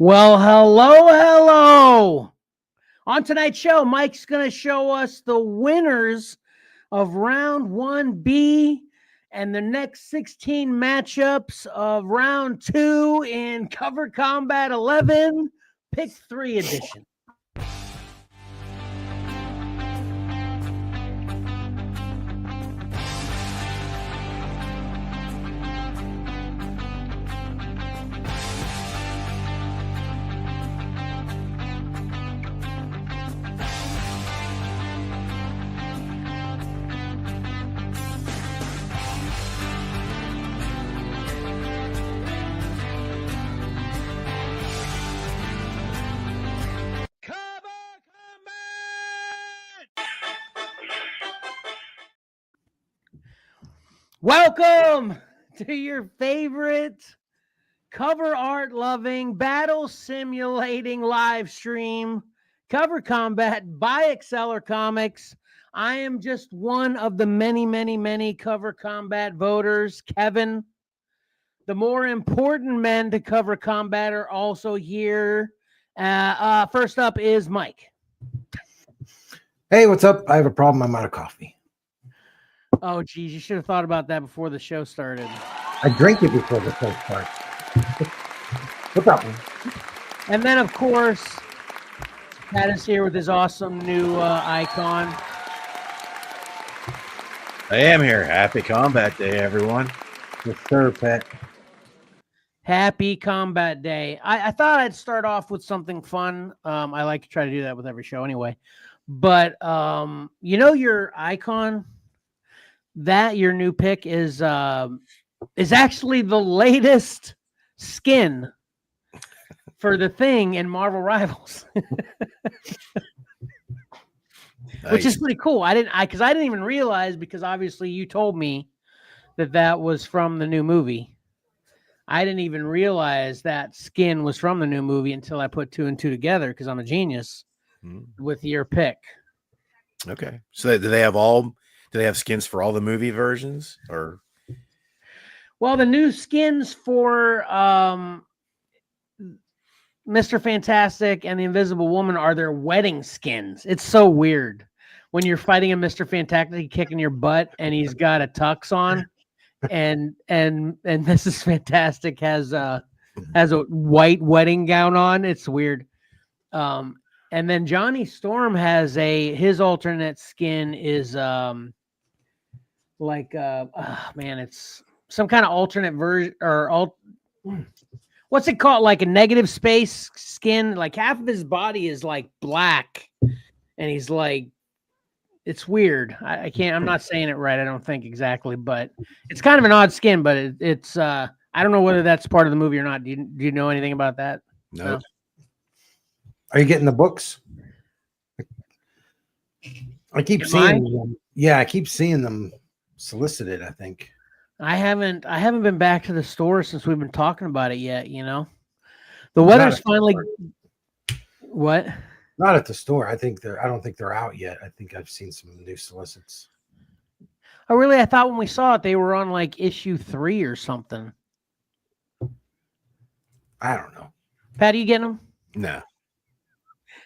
Well, hello. On tonight's show, Mike's going to show us the winners of round 1B and the next 16 matchups of round 2 in Cover Combat 11, Pick 3 edition. Welcome to your favorite cover art loving, battle simulating live stream, Cover Combat by Xcellar Comics. I am just one of the many Cover Combat voters. Kevin, the more important men to Cover Combat are also here. First up is Mike. Hey, what's up? I have a problem. I'm out of coffee. Oh, geez, you should have thought about that before the show started. I drank it before the show started. What's up, man? And then, of course, Pat is here with his awesome new icon. I am here. Happy Combat Day, everyone. Yes, sir, Pat. Happy Combat Day. I thought I'd start off with something fun. I like to try to do that with every show anyway. But, you know, your icon, that your new pick is actually the latest skin for the Thing in Marvel Rivals. Nice. Which is pretty cool. I didn't even realize, because obviously you told me that was from the new movie. I didn't even realize that skin was from the new movie until I put 2 and 2 together, because I'm a genius with your pick. Okay. So do they have skins for all the movie versions, or? Well, the new skins for Mr. Fantastic and the Invisible Woman are their wedding skins. It's so weird when you're fighting a Mr. Fantastic kicking your butt and he's got a tux on, and Mrs. Fantastic has a white wedding gown on. It's weird. And then Johnny Storm has his alternate skin is it's some kind of alternate version, or what's it called? Like a negative space skin. Like half of his body is like black, and he's like, it's weird. I'm not saying it right, I don't think exactly, but it's kind of an odd skin. But it's I don't know whether that's part of the movie or not. Do you know anything about that? No. Are you getting the books? I keep seeing them. Yeah, I keep seeing them solicited, I think. I haven't been back to the store since we've been talking about it yet, you know. The weather's finally what? Not at the store. I don't think they're out yet. I think I've seen some new solicits. Oh, really? I thought when we saw it they were on like issue 3 or something. I don't know. Pat, are you getting them? No.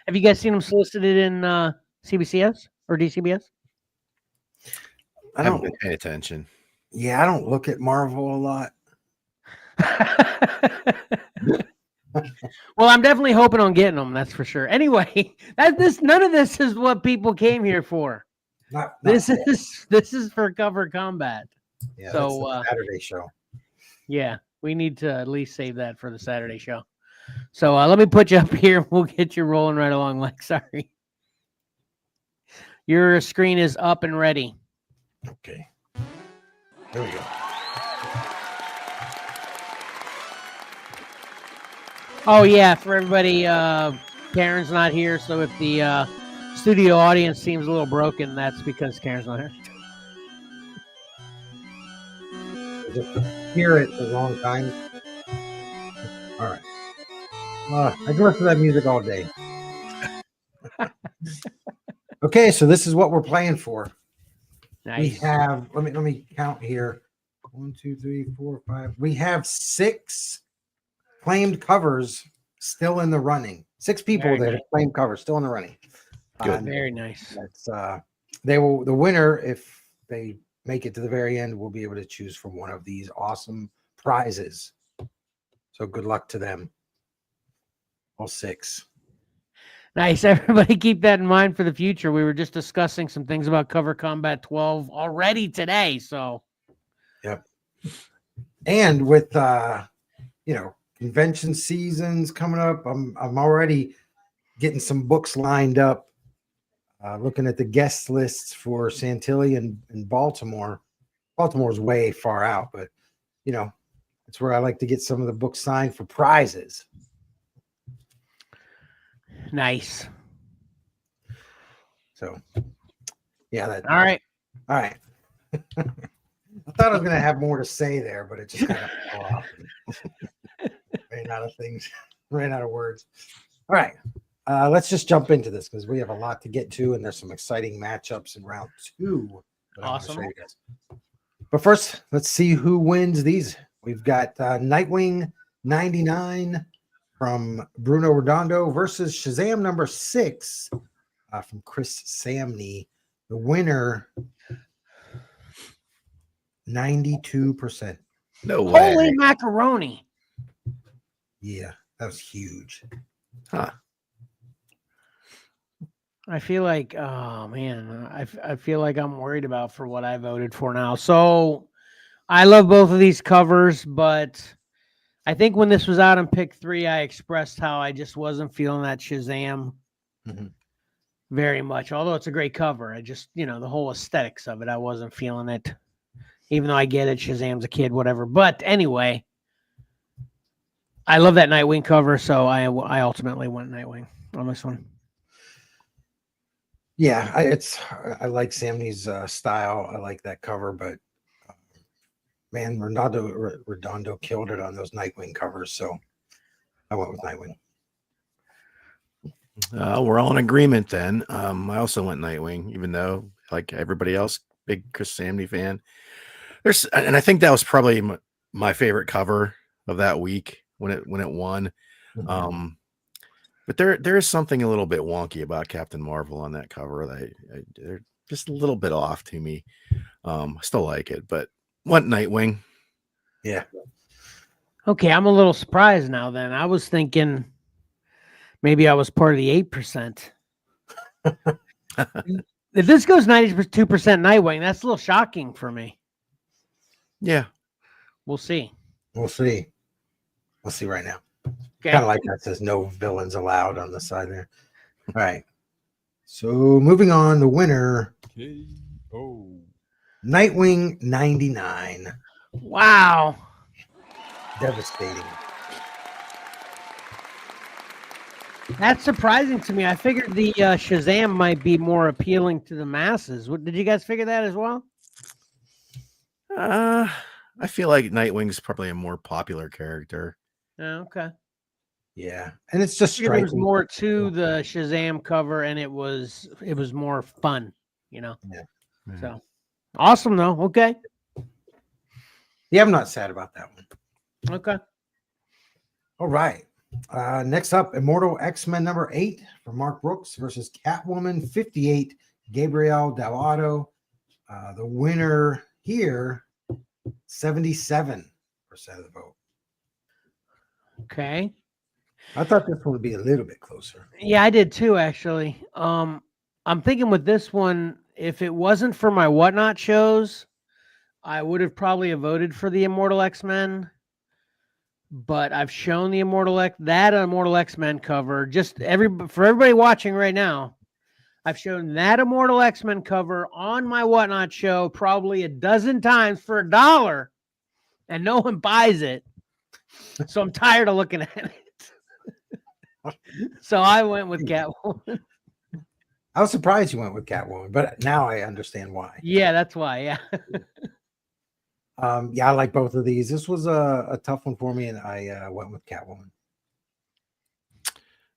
Have you guys seen them solicited in CBCS or DCBS? I haven't been paying attention. Yeah, I don't look at Marvel a lot. Well, I'm definitely hoping on getting them. That's for sure. Anyway, none of this is what people came here for. This is for Cover Combat. Yeah, so that's the Saturday show. Yeah, we need to at least save that for the Saturday show. So let me put you up here. We'll get you rolling right along, Mike. Sorry. Your screen is up and ready. Okay. There we go. Oh, yeah, for everybody, Karen's not here, so if the studio audience seems a little broken, that's because Karen's not here. Just hear it at the wrong time. All right. I can listen to that music all day. Okay, so this is what we're playing for. Nice. We have, let me count here. 1, 2, 3, 4, 5. We have 6 claimed covers still in the running. 6 people Very that nice. claim cover still in the running. Good. Very nice. That's they will. The winner, if they make it to the very end, will be able to choose from one of these awesome prizes. So good luck to them. All 6. Nice. Everybody keep that in mind for the future. We were just discussing some things about Cover Combat 12 already today. So, yep. And with convention seasons coming up, I'm already getting some books lined up. Looking at the guest lists for Santilli and Baltimore. Baltimore's way far out, but it's where I like to get some of the books signed for prizes. nice. So, yeah. All right. All right. I thought I was going to have more to say there, but it just kind of fell off. Ran out of things. Ran out of words. All right. Let's just jump into this because we have a lot to get to, and there's some exciting matchups in round 2. Awesome. But first, let's see who wins these. We've got Nightwing 99 from Bruno Redondo versus Shazam number 6 from Chris Samney. The winner, 92%. No way. Holy macaroni. Yeah, that was huge. Huh. I feel like, oh man, I feel like I'm worried about for what I voted for now. So I love both of these covers, but I think when this was out on Pick 3, I expressed how I just wasn't feeling that Shazam very much. Although it's a great cover, I just, the whole aesthetics of it, I wasn't feeling it. Even though I get it, Shazam's a kid, whatever. But anyway, I love that Nightwing cover, so I ultimately went Nightwing on this one. Yeah, I like Samney's style. I like that cover, but man, Redondo killed it on those Nightwing covers, so I went with Nightwing. We're all in agreement then. I also went Nightwing, even though, like everybody else, big Chris Samney fan. And I think that was probably my favorite cover of that week when it won. But there is something a little bit wonky about Captain Marvel on that cover. They're just a little bit off to me. I still like it, but went Nightwing. Yeah. Okay, I'm a little surprised now then. I was thinking maybe I was part of the 8%. If this goes 92% Nightwing, that's a little shocking for me. Yeah. We'll see. We'll see right now. Okay. Kind of like that says no villains allowed on the side there. All right. So moving on, the winner, Nightwing 99. Wow. Devastating. That's surprising to me. I figured the Shazam might be more appealing to the masses. Did you guys figure that as well? I feel like Nightwing's probably a more popular character. Oh, okay. Yeah, and it's just There was more to the Shazam cover, and it was more fun, Yeah. So awesome though. Okay. Yeah, I'm not sad about that one. Okay. All right. Next up, Immortal X-Men number 8 from Mark Brooks versus Catwoman 58, Gabrielle Dell'Otto. The winner here, 77% of the vote. Okay. I thought this one would be a little bit closer. Yeah, I did too, actually. I'm thinking with this one, if it wasn't for my Whatnot shows, I would have probably voted for the Immortal X-Men. But I've shown the Immortal X-Men cover for everybody watching right now. I've shown that Immortal X-Men cover on my Whatnot show probably a dozen times for $1, and no one buys it. So I'm tired of looking at it. So I went with Catwoman. I was surprised you went with Catwoman, but now I understand why. Yeah, that's why. Yeah. Yeah, I like both of these. This was a tough one for me, and I went with Catwoman.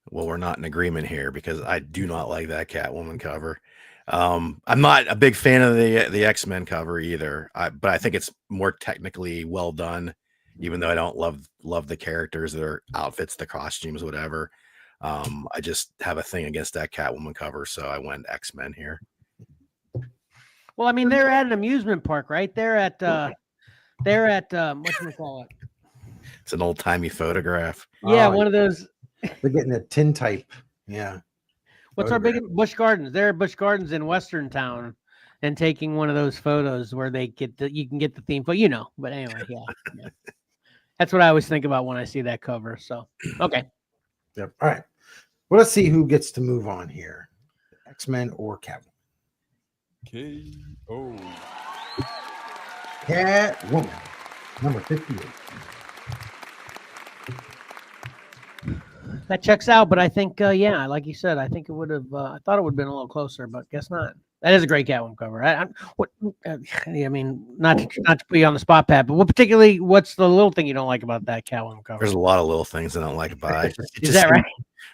Well, we're not in agreement here because I do not like that Catwoman cover. I'm not a big fan of the X-Men cover either, but I think it's more technically well done even though I don't love the characters, their outfits, the costumes, whatever. I just have a thing against that Catwoman cover, so I went X-Men here. Well, I mean, they're at an amusement park, right? They're at whatchamacallit? It's an old timey photograph. Yeah, Oh, one of those. they're getting a tintype. Yeah. What's our big Busch Gardens? They're at Busch Gardens in Western Town, and taking one of those photos where they you can get the theme, but But anyway, yeah. That's what I always think about when I see that cover. So okay. Yep. All right. Well, let's see who gets to move on here. X-Men or Catwoman. K.O. Catwoman, number 58. That checks out, but I think, yeah, like you said, I think it would have. I thought it would have been a little closer, but guess not. That is a great Catwoman cover. I mean, not to put you on the spot, Pat, but what's the little thing you don't like about that Catwoman cover? There's a lot of little things I don't like about it. Is that right?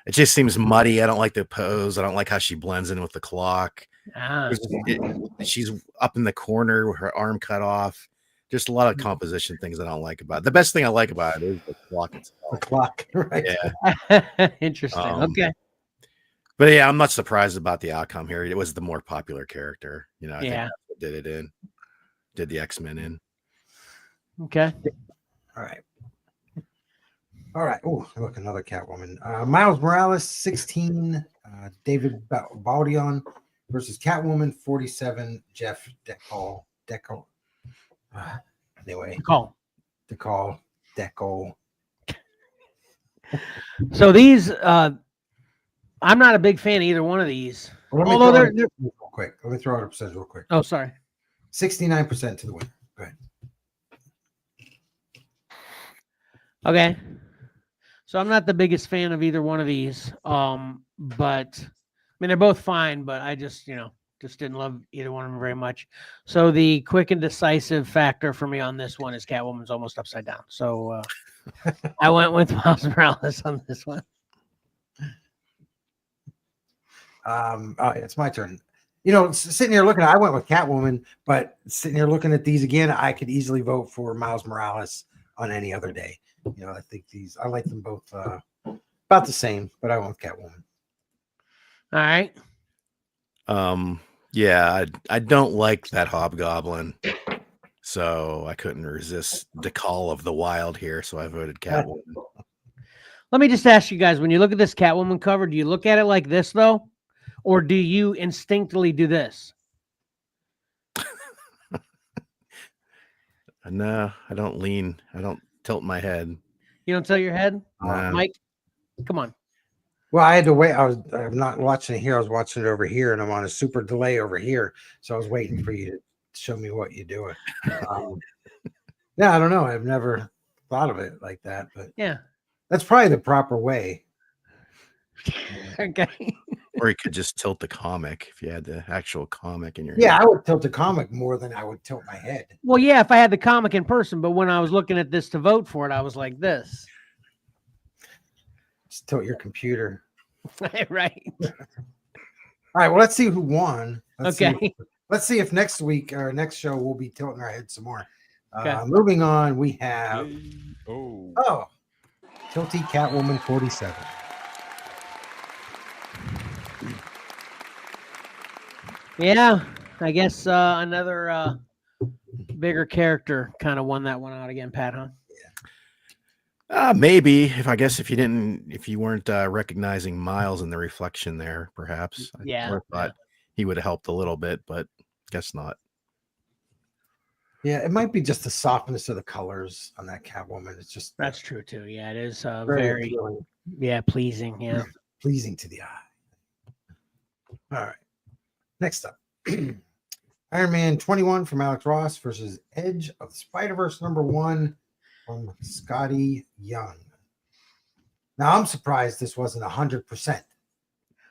It just seems muddy. I don't like the pose. I don't like how she blends in with the clock. She's up in the corner with her arm cut off. Just a lot of composition things I don't like about it. The best thing I like about it is the clock itself. The clock, right? Yeah. Interesting. Okay. But yeah, I'm not surprised about the outcome here. It was the more popular character. I think that's what did the X-Men in. Okay. All right. Oh, look, another Catwoman. Miles Morales, 16. David Baldion versus Catwoman, 47. Jeff Decal. Anyway. Decal. So these, I'm not a big fan of either one of these. Well, Although they're real quick. Let me throw out a percentage real quick. Oh, sorry. 69% to the winner. Go ahead. Okay. So I'm not the biggest fan of either one of these. But I mean, they're both fine, but I just, just didn't love either one of them very much. So the quick and decisive factor for me on this one is Catwoman's almost upside down. So I went with Miles Morales on this one. It's my turn. Sitting here looking, I went with Catwoman, but sitting here looking at these again, I could easily vote for Miles Morales on any other day. I think I like them both about the same, but I went with Catwoman. All right. Yeah, I don't like that Hobgoblin, so I couldn't resist the call of the wild here, so I voted Catwoman. Let me just ask you guys, when you look at this Catwoman cover, do you look at it like this, though? Or do you instinctively do this? No, I don't lean. I don't tilt my head. You don't tilt your head? Mike, come on. Well, I had to wait. I'm not watching it here. I was watching it over here, and I'm on a super delay over here. So I was waiting for you to show me what you're doing. Yeah, I don't know. I've never thought of it like that, but yeah, that's probably the proper way. Okay. Or you could just tilt the comic if you had the actual comic in your Yeah, hand. I would tilt the comic more than I would tilt my head. Well, yeah, if I had the comic in person, but when I was looking at this to vote for it, I was like this. Just tilt your computer. Right. All right. Well, let's see who won. Let's see if next week or next show we'll be tilting our heads some more. Moving on, we have Tilty Catwoman 47. Yeah, I guess another bigger character kind of won that one out again, Pat, huh? Maybe if you weren't recognizing Miles in the reflection there, perhaps. I thought he would have helped a little bit, but guess not. Yeah, it might be just the softness of the colors on that Catwoman. It's just that's true too. Yeah, it is very pleasing. Yeah, pleasing to the eye. All right, next up, Iron Man 21 from Alex Ross versus Edge of the Spider-Verse #1 from Scotty Young. Now I'm surprised this wasn't 100%.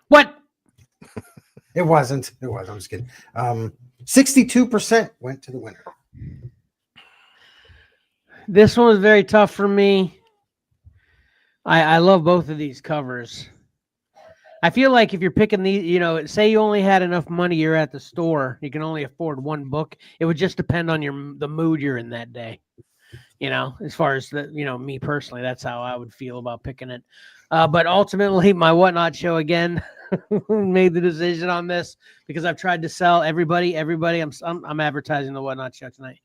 What? It wasn't. It was. I'm just kidding. 62% went to the winner. This one was very tough for me. I love both of these covers. I feel like if you're picking these, say you only had enough money, you're at the store, you can only afford one book. It would just depend on the mood you're in that day. as far as me personally, that's how I would feel about picking it. But ultimately, my Whatnot show again made the decision on this because I've tried to sell everybody. I'm advertising the Whatnot show tonight.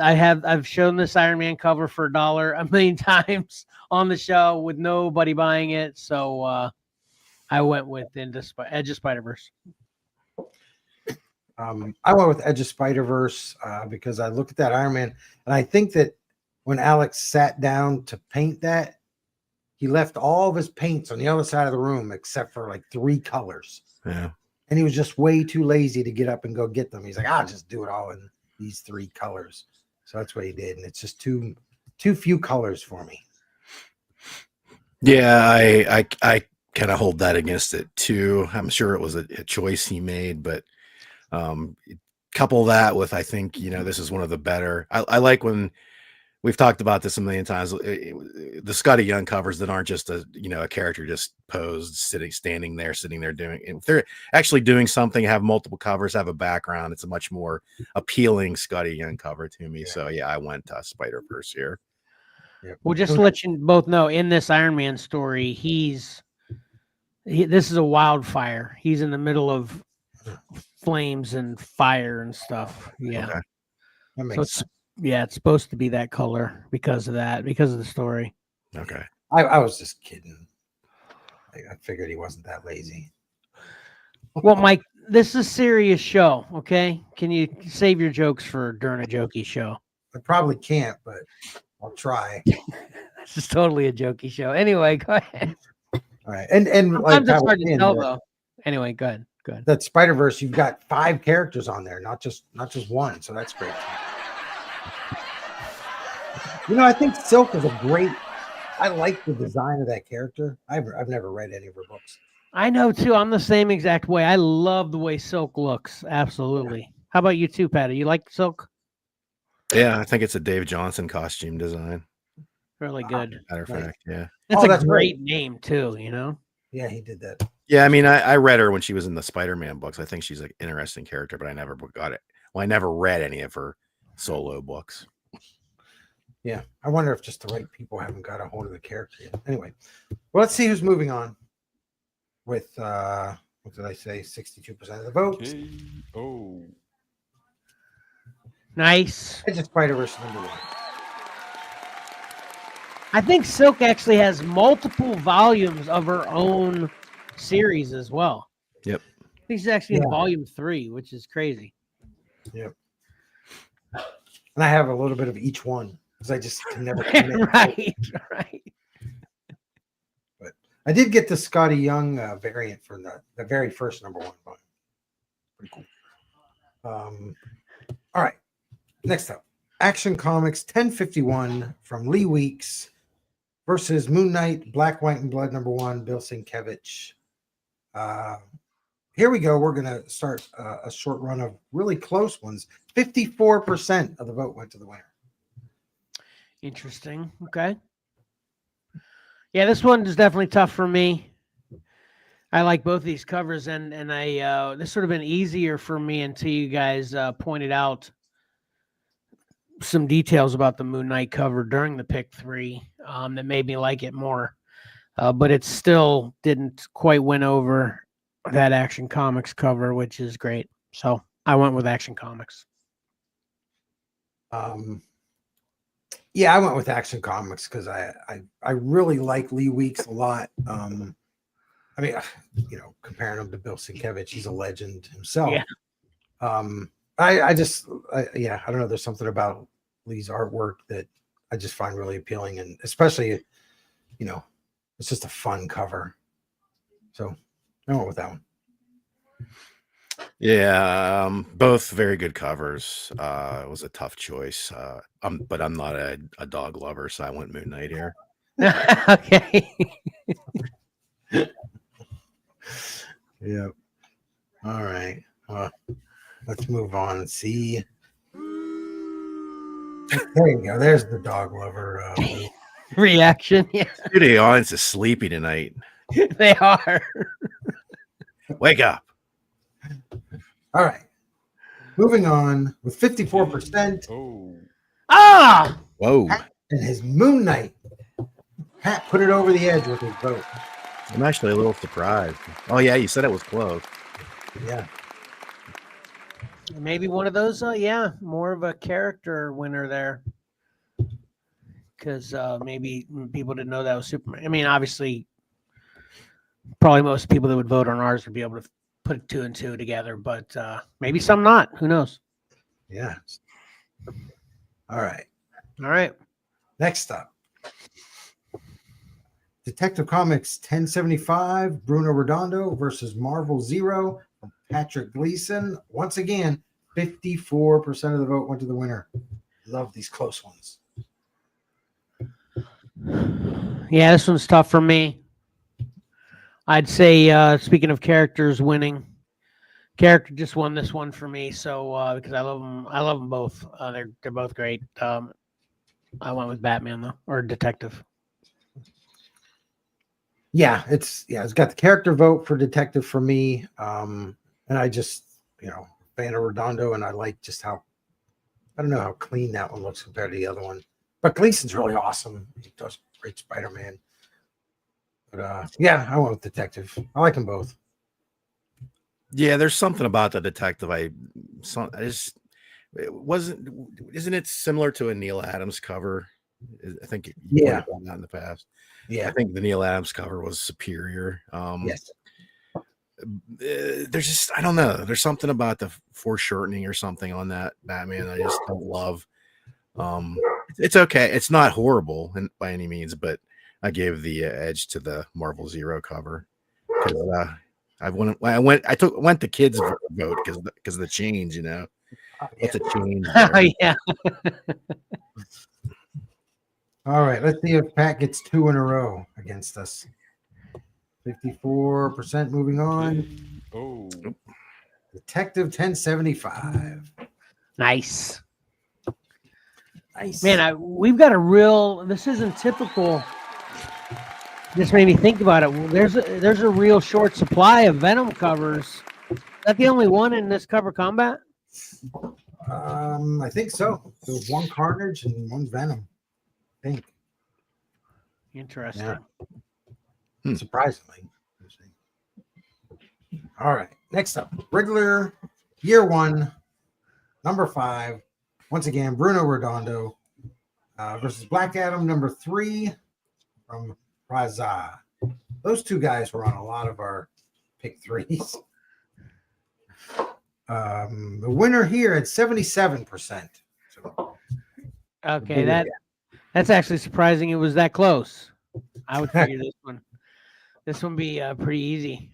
I've shown this Iron Man cover for $1 a million times on the show with nobody buying it. So I went with Edge of Spider-Verse. I went with Edge of Spider-Verse because I looked at that Iron Man, and I think that when Alex sat down to paint that, he left all of his paints on the other side of the room except for like 3 colors. Yeah. And he was just way too lazy to get up and go get them. He's like, I'll just do it all in these 3 colors. So that's what he did. And it's just too few colors for me. Yeah, I kind of hold that against it too. I'm sure it was a choice he made, but couple that with, I think, this is one of the better. I like when we've talked about this a million times, the Scotty Young covers that aren't just a character just posed, standing there doing. If they're actually doing something, have multiple covers, have a background, it's a much more appealing Scotty Young cover to me. Yeah. So yeah, I went Spider-Verse here. Yep. Well, just to let you both know, in this Iron Man story, this is a wildfire. He's in the middle of flames and fire and stuff. Yeah. Okay. That makes sense. It's supposed to be that color because of the story. Okay. I was just kidding. I figured he wasn't that lazy. Well, Mike, this is a serious show, okay? Can you save your jokes for during a jokey show? I probably can't, but I'll try. This is totally a jokey show. Anyway, go ahead. All right. And sometimes it's hard to tell though. Anyway, go ahead. That Spider-Verse, you've got 5 characters on there, not just one. So that's great. I think Silk is I like the design of that character. I've never read any of her books. I know too. I'm the same exact way. I love the way Silk looks. Absolutely. Yeah. How about you too, Patty? You like Silk? Yeah, I think it's a Dave Johnson costume design. Really good. Matter of fact, yeah. That's a great name too, Yeah, he did that. Yeah, I mean, I read her when she was in the Spider-Man books. I think she's an interesting character, but I never got it. Well, I never read any of her solo books. Yeah, I wonder if just the right people haven't got a hold of the character yet. Anyway, well, let's see who's moving on with, what did I say, 62% of the votes. Oh. Nice. Edge of Spider-Verse #1. I think Silk actually has multiple volumes of her own series as well. Yep. I think she's actually in volume 3, which is crazy. Yep. And I have a little bit of each one because I just can never right. But I did get the Scotty Young variant for the very first #1 volume. Pretty cool. All right. Next up, Action Comics 1051 from Lee Weeks versus Moon Knight, Black, White, and Blood #1, Bill Sienkiewicz. Here we go. We're going to start a short run of really close ones. 54% of the vote went to the winner. Interesting. Okay. Yeah, this one is definitely tough for me. I like both these covers, and I this would have been easier for me until you guys pointed out some details about the Moon Knight cover during the pick 3 that made me like it more. But it still didn't quite win over that Action Comics cover, which is great. So I went with Action Comics. Yeah, I went with Action Comics because I really like Lee Weeks a lot. I mean, comparing him to Bill Sienkiewicz, he's a legend himself. Yeah. I don't know. There's something about Lee's artwork that I just find really appealing, and especially, it's just a fun cover. So I went with that one. Yeah, both very good covers. It was a tough choice. But I'm not a dog lover, so I went Moon Knight here. Okay. Yeah. All right. Let's move on and see. There you go. There's the dog lover reaction. Yeah. Dude, the audience is sleepy tonight. They are. Wake up. All right. Moving on with 54%. Oh. Ah! Whoa. Pat and his Moon Knight. Pat put it over the edge with his vote. I'm actually a little surprised. Oh, yeah, you said it was close. Yeah. Maybe one of those. Yeah, more of a character winner there. Because maybe people didn't know that was Superman. I mean, obviously, probably most people that would vote on ours would be able to put 2 and 2 together, but maybe some not. Who knows? Yeah. All right. All right. Next up, Detective Comics 1075, Bruno Redondo versus Marvel Zero, Patrick Gleason. Once again, 54% of the vote went to the winner. Love these close ones. Yeah, this one's tough for me. I'd say, speaking of characters winning, character just won this one for me. So because I love them both. They're both great. I went with Batman though, or Detective. Yeah, it's got the character vote for Detective for me. And I just, fan of Redondo, and I like just how, I don't know how clean that one looks compared to the other one. But Gleason's really awesome. He does great Spider-Man. But yeah, I went with Detective. I like them both. Yeah, there's something about the Detective. Isn't it similar to a Neil Adams cover? I think you pointed out that in the past. Yeah. I think the Neil Adams cover was superior. Yes. There's just, I don't know. There's something about the foreshortening or something on that Batman I just don't love. It's okay. It's not horrible by any means, but I gave the edge to the Marvel Zero cover because I went the kids vote because of the change. What's a change? Oh yeah. All right, let's see if Pat gets 2 in a row against us. 54% moving on. Oh. Detective 1075. Nice. Nice. Man, we've got a real. This isn't typical. Just made me think about it. There's a real short supply of Venom covers. Is that the only one in this cover combat? I think so. There was 1 Carnage and 1 Venom. I think. Interesting. Yeah. Surprisingly. All right. Next up, Riddler, Year 1, number 5. Once again, Bruno Redondo versus Black Adam, number 3 from Raza. Those 2 guys were on a lot of our pick 3s. The winner here at 77%. So, Okay, that's actually surprising. It was that close. I would figure this one be pretty easy.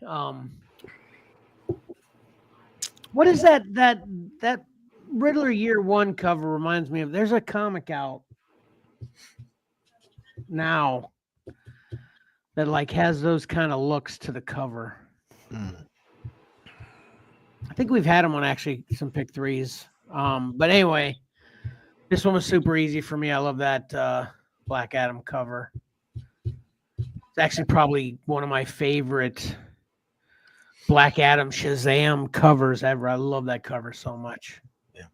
What is that Riddler Year 1 cover reminds me of? There's a comic out now that like has those kind of looks to the cover. I think we've had them on actually some pick 3s. But anyway, this one was super easy for me. I love that Black Adam cover. It's actually probably one of my favorite Black Adam Shazam covers ever. I love that cover so much. Yeah.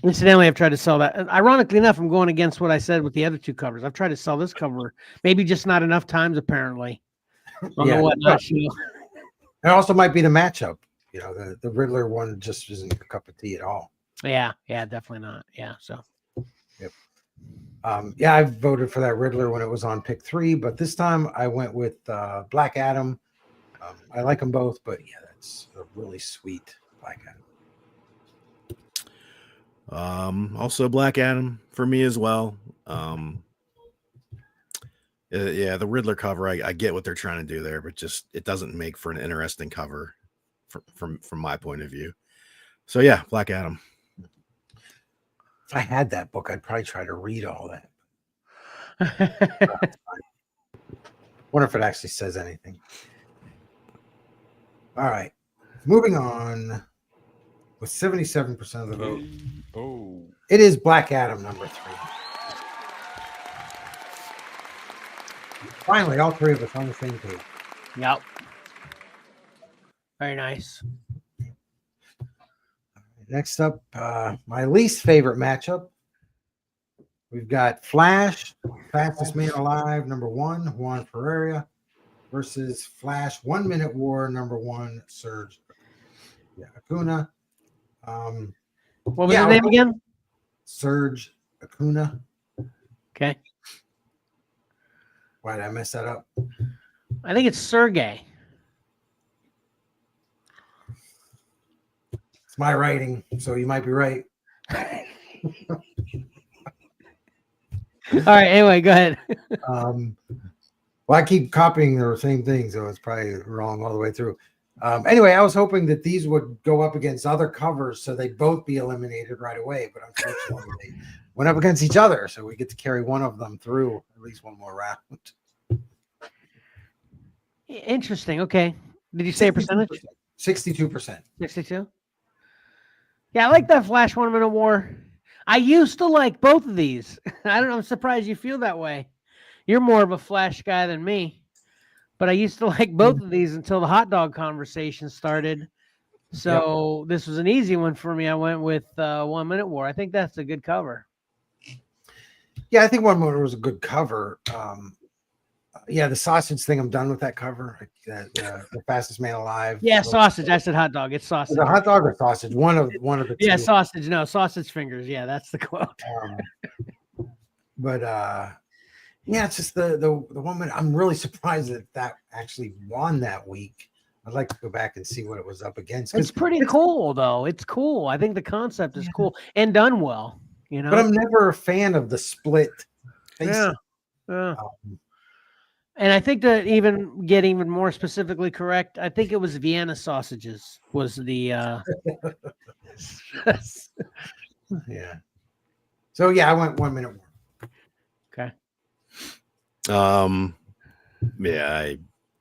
Incidentally, I've tried to sell that. Ironically enough, I'm going against what I said with the other 2 covers. I've tried to sell this cover, maybe just not enough times, apparently. Yeah. Whatnot. It also might be the matchup. The Riddler one just isn't your cup of tea at all. Yeah, definitely not. Yeah, so. Yep. Yeah, I voted for that Riddler when it was on pick 3, but this time I went with Black Adam. I like them both, but yeah, that's a really sweet Black Adam. Also Black Adam for me as well. Yeah, the Riddler cover, I get what they're trying to do there, but just it doesn't make for an interesting cover from my point of view. So yeah, Black Adam. If I had that book, I'd probably try to read all that. Wonder if it actually says anything. All right, moving on with 77% of the vote. Oh. It is Black Adam number 3. Finally, all 3 of us on the same page. Yep. Very nice. Next up, my least favorite matchup. We've got Flash, fastest man alive, #1, Juan Ferreira, versus Flash 1 Minute War, #1, Serge Acuna. What was his name again? Serge Acuna. Okay. Why did I mess that up? I think it's Sergey. It's my writing, so you might be right. All right. Anyway, go ahead. Well, I keep copying the same thing, so it's probably wrong all the way through. Anyway, I was hoping that these would go up against other covers so they'd both be eliminated right away, but unfortunately they went up against each other, so we get to carry one of them through at least one more round. Interesting. Okay. Did you say a percentage? 62%. 62? Yeah, I like that Flash 1 Minute War. I used to like both of these. I don't know. I'm surprised you feel that way. You're more of a Flash guy than me. But I used to like both of these until the hot dog conversation started. So this was an easy one for me. I went with 1 Minute War. I think that's a good cover. Yeah, I think 1 Minute was a good cover. Yeah, the sausage thing, I'm done with that cover. The fastest man alive. Yeah, sausage. I said hot dog. It's sausage. The hot dog or sausage? One of the two. Yeah, sausage. No, sausage fingers. Yeah, that's the quote. But yeah, it's just the 1 minute. I'm really surprised that actually won that week. I'd like to go back and see what it was up against. It's pretty cool, though. It's cool. I think the concept is cool and done well. You know, but I'm never a fan of the split face. Yeah. And I think to even get even more specifically correct, I think it was Vienna sausages was the Yeah. So yeah, I went 1 minute more. Okay. Yeah,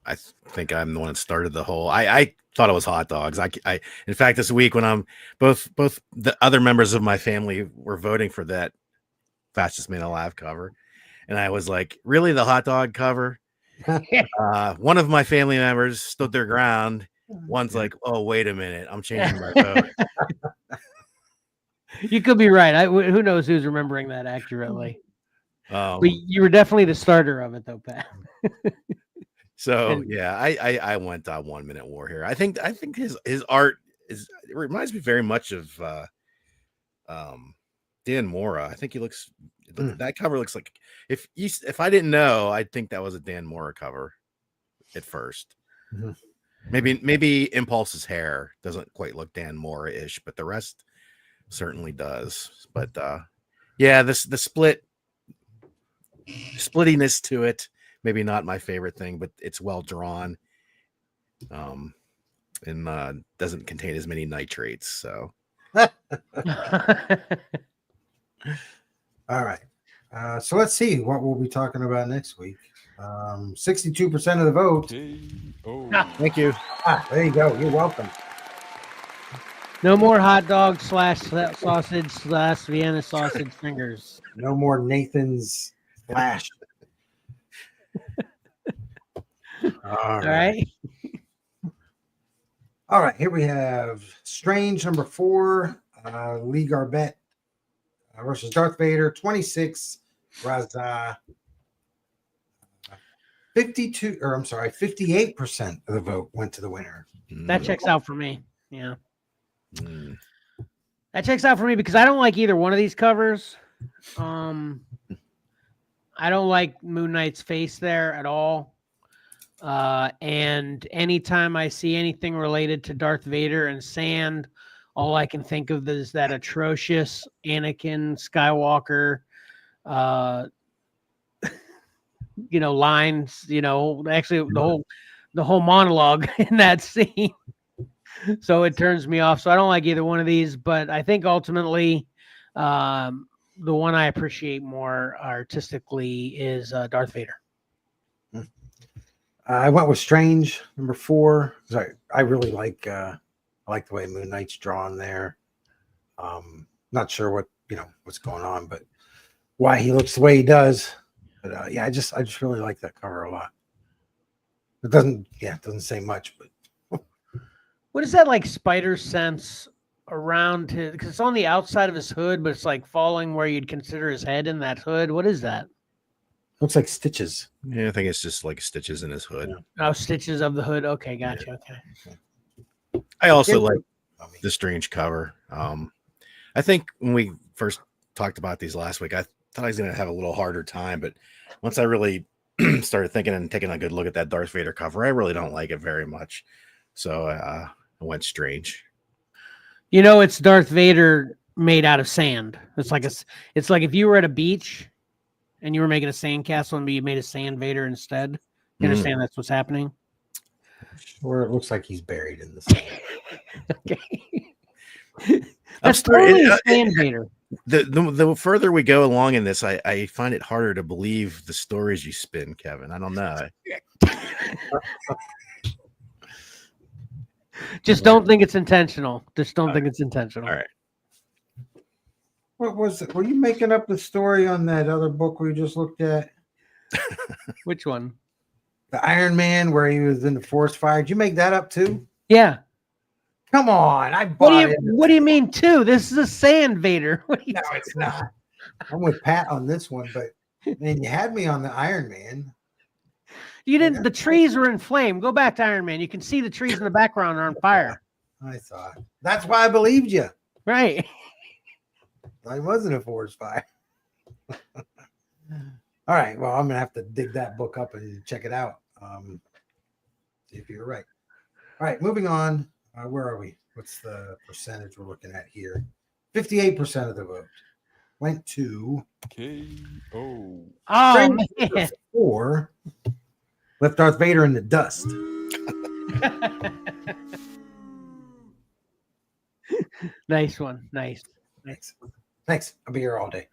I think I'm the one that started the whole. I thought it was hot dogs. I in fact, this week when I'm both the other members of my family were voting for that fastest man alive cover, and I was like, really, the hot dog cover? One of my family members stood their ground. One's like, oh, wait a minute, I'm changing my vote. You could be right. Who knows who's remembering that accurately? But you were definitely the starter of it, though, Pat. So yeah, I went on 1 Minute War here. I think his art it reminds me very much of Dan Mora. I think he looks that cover looks like if I didn't know, I'd think that was a Dan Mora cover at first. Mm-hmm. Maybe Impulse's hair doesn't quite look Dan Mora-ish, but the rest certainly does. But yeah, the splittiness to it, maybe not my favorite thing, but it's well drawn. And doesn't contain as many nitrates. So all right. So let's see what we'll be talking about next week. 62% of the vote. thank you. There you go. You're welcome. No more hot dog / sausage / Vienna sausage fingers. No more Nathan's Flash. All right. All right. Here we have Strange #4, Lee Garbett versus Darth Vader, 26. Raza, 58% of the vote went to the winner. That checks out for me. Yeah. That checks out for me because I don't like either one of these covers. I don't like Moon Knight's face there at all. And anytime I see anything related to Darth Vader and sand, all I can think of is that atrocious Anakin Skywalker, lines, actually the whole monologue in that scene. So it turns me off. So I don't like either one of these, but I think ultimately the one I appreciate more artistically is Darth Vader. I went with Strange #4. I really like the way Moon Knight's drawn there. Not sure what's going on, but why he looks the way he does. But yeah, I just really like that cover a lot. It doesn't say much, but what is that like Spider Sense around his, because it's on the outside of his hood, but it's like falling where you'd consider his head in that hood. What is that? Looks like stitches. Yeah, I think it's just like stitches in his hood. Oh, stitches of the hood. Okay, gotcha. Okay. I also like the strange cover. I think when we first talked about these last week, I thought I was going to have a little harder time, but once I really started thinking and taking a good look at that Darth Vader cover, I really don't like it very much. So I went strange. You know, it's Darth Vader made out of sand. It's like if you were at a beach and you were making a sandcastle and you made a sand Vader instead. You understand that's what's happening? Or it looks like he's buried in the sand. Okay. That's totally a sand Vader. The further we go along in this, I find it harder to believe the stories you spin, Kevin. I don't know. Just don't think it's intentional. Just don't think it's intentional. All right. What was it? Were you making up the story on that other book we just looked at? Which one? The Iron Man, where he was in the forest fire. Did you make that up too? Yeah. Come on, I bought it. What do you mean too? This is a sand Vader. No, it's not. I'm with Pat on this one, but man, you had me on the Iron Man. You didn't. The trees were in flame. Go back to Iron Man. You can see the trees in the background are on fire. I thought that's why I believed you. Right. I wasn't a forest fire. All right. Well, I'm gonna have to dig that book up and check it out. See if you're right. All right, moving on. Where are we? What's the percentage we're looking at here? 58% of the vote went to KO. Oh man. 4 left Darth Vader in the dust. Nice one. Nice. Thanks. I'll be here all day.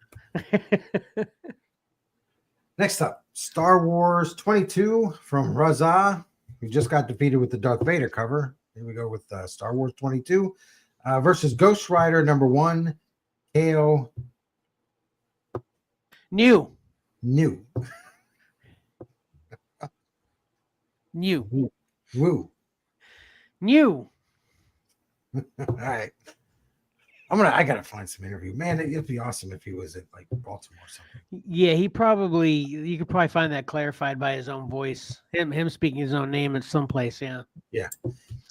Next up, Star Wars 22 from Raza. We just got defeated with the Darth Vader cover. Here we go with Star Wars 22 versus Ghost Rider number 1, KO. New. Woo. New. All right. I gotta find some interview. Man, it'd be awesome if he was at like Baltimore or something. Yeah, you could probably find that clarified by his own voice. Him speaking his own name at some place, yeah. Yeah.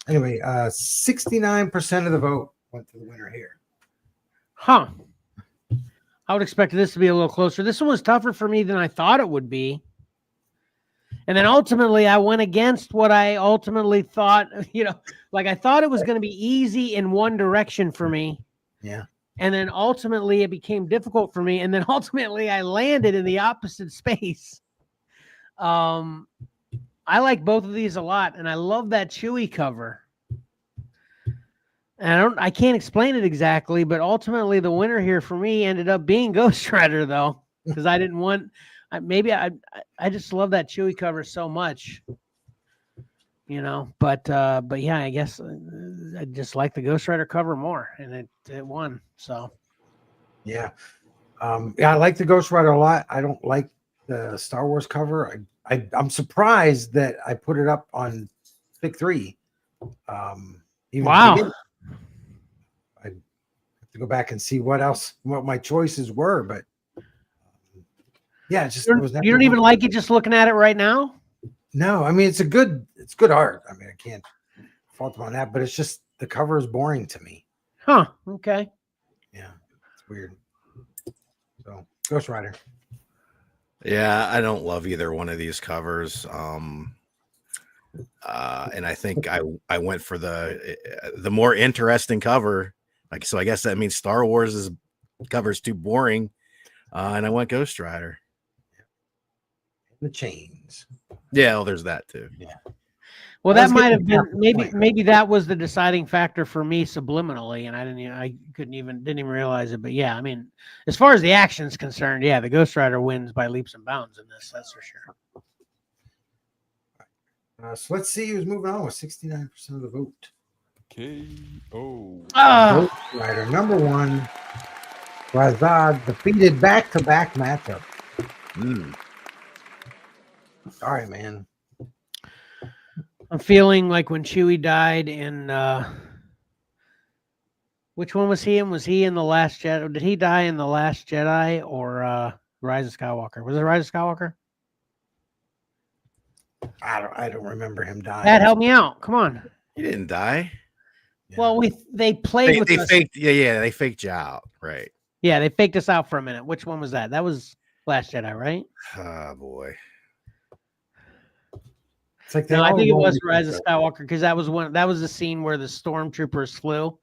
Anyway, 69% of the vote went to the winner here. Huh. I would expect this to be a little closer. This one was tougher for me than I thought it would be. And then ultimately I went against what I ultimately thought, like I thought it was going to be easy in one direction for me. Yeah. And then ultimately it became difficult for me. And then ultimately I landed in the opposite space. I like both of these a lot, and I love that Chewie cover. And I can't explain it exactly, but ultimately the winner here for me ended up being Ghost Rider, though, because I didn't want. I just love that Chewie cover so much, But yeah, I guess I just like the Ghost Rider cover more, and it won. So yeah, I like the Ghost Rider a lot. I don't like the Star Wars cover. I'm surprised that I put it up on Pick3. Wow. I have to go back and see what my choices were, but yeah, you don't even like it just looking at it right now. No, I mean it's good art. I mean I can't fault them on that, but it's just the cover is boring to me. Huh? Okay. Yeah, it's weird. So Ghost Rider. Yeah, I don't love either one of these covers. And I think I went for the more interesting cover. Like, so I guess that means Star Wars' cover is too boring. And I went Ghost Rider. The chains. Yeah, well, there's that too. Yeah. Well, that might have been maybe that was the deciding factor for me subliminally, and I didn't even realize it. But yeah, I mean, as far as the action's concerned, yeah, the Ghost Rider wins by leaps and bounds in this. That's for sure. So let's see who's moving on with 69% of the vote. KO. Ghost Rider number 1. Razad defeated back-to-back matchup. Sorry, man. I'm feeling like when Chewie died in Which one was he in? Was he in The Last Jedi? Did he die in The Last Jedi or Rise of Skywalker? Was it Rise of Skywalker? I don't remember him dying. That help me out. Come on. He didn't die. Yeah. Well, they played with They us. faked, yeah, they faked you out, right? Yeah, they faked us out for a minute. Which one was that? That was Last Jedi, right? Oh boy. It's like No, I all think it roll was together. Rise of Skywalker because that was the scene where the stormtroopers flew,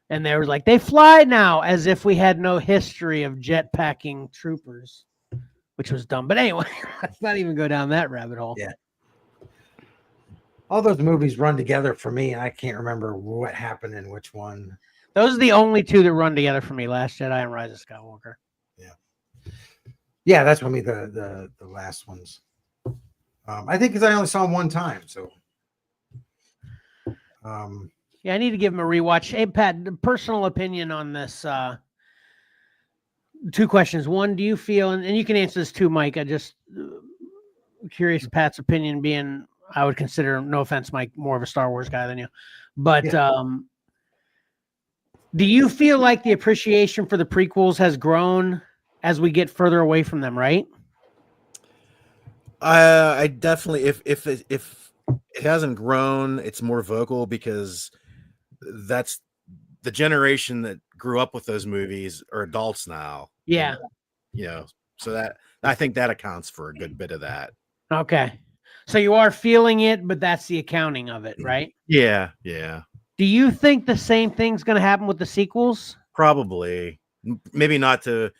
and they were like, they fly now, as if we had no history of jetpacking troopers, which was dumb. But anyway, let's not even go down that rabbit hole. Yeah. All those movies run together for me, and I can't remember what happened in which one. Those are the only two that run together for me: Last Jedi and Rise of Skywalker. Yeah, that's for me the last ones. I think because I only saw them one time, so. Yeah, I need to give him a rewatch. Hey, Pat, personal opinion on this. Two questions. One, do you feel, and you can answer this too, Mike. I just curious, Pat's opinion being, I would consider, no offense, Mike, more of a Star Wars guy than you. But do you feel like the appreciation for the prequels has grown as we get further away from them, right? I definitely, if it hasn't grown, it's more vocal because that's the generation that grew up with those movies are adults now. Yeah. So that I think that accounts for a good bit of that. Okay. So you are feeling it, but that's the accounting of it, right? Yeah. Do you think the same thing's going to happen with the sequels? Probably. Maybe not to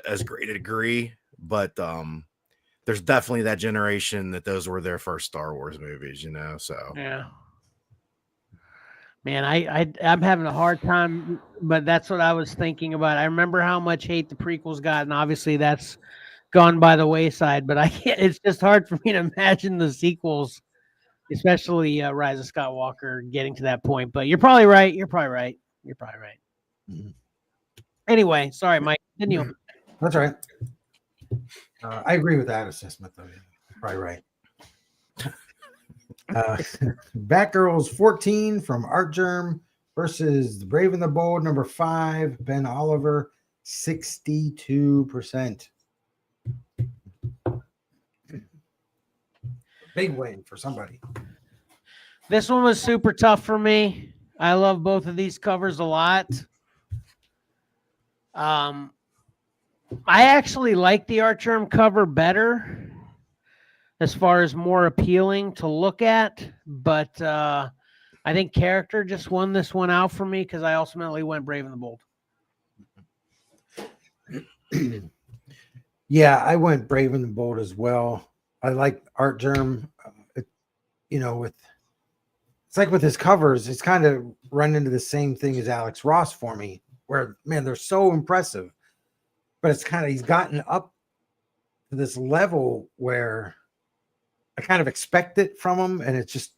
as great a degree, but there's definitely that generation that those were their first Star Wars movies, so. Yeah. Man, I'm having a hard time, but that's what I was thinking about. I remember how much hate the prequels got, and obviously that's gone by the wayside, but it's just hard for me to imagine the sequels, especially Rise of Skywalker, getting to that point. But you're probably right. Mhm. Anyway, sorry, Mike. Continue. That's right. I agree with that assessment, though. You're probably right. Batgirls 14 from Art Germ versus The Brave and the Bold, number 5, Ben Oliver, 62%. Big win for somebody. This one was super tough for me. I love both of these covers a lot. I actually like the Art Germ cover better as far as more appealing to look at, but I think character just won this one out for me because I ultimately went Brave and the Bold. Yeah, I went Brave and the Bold as well. I like Art Germ. It's like with his covers, it's kind of run into the same thing as Alex Ross for me, where, man, they're so impressive, but it's kind of, he's gotten up to this level where I kind of expect it from him, and it's just,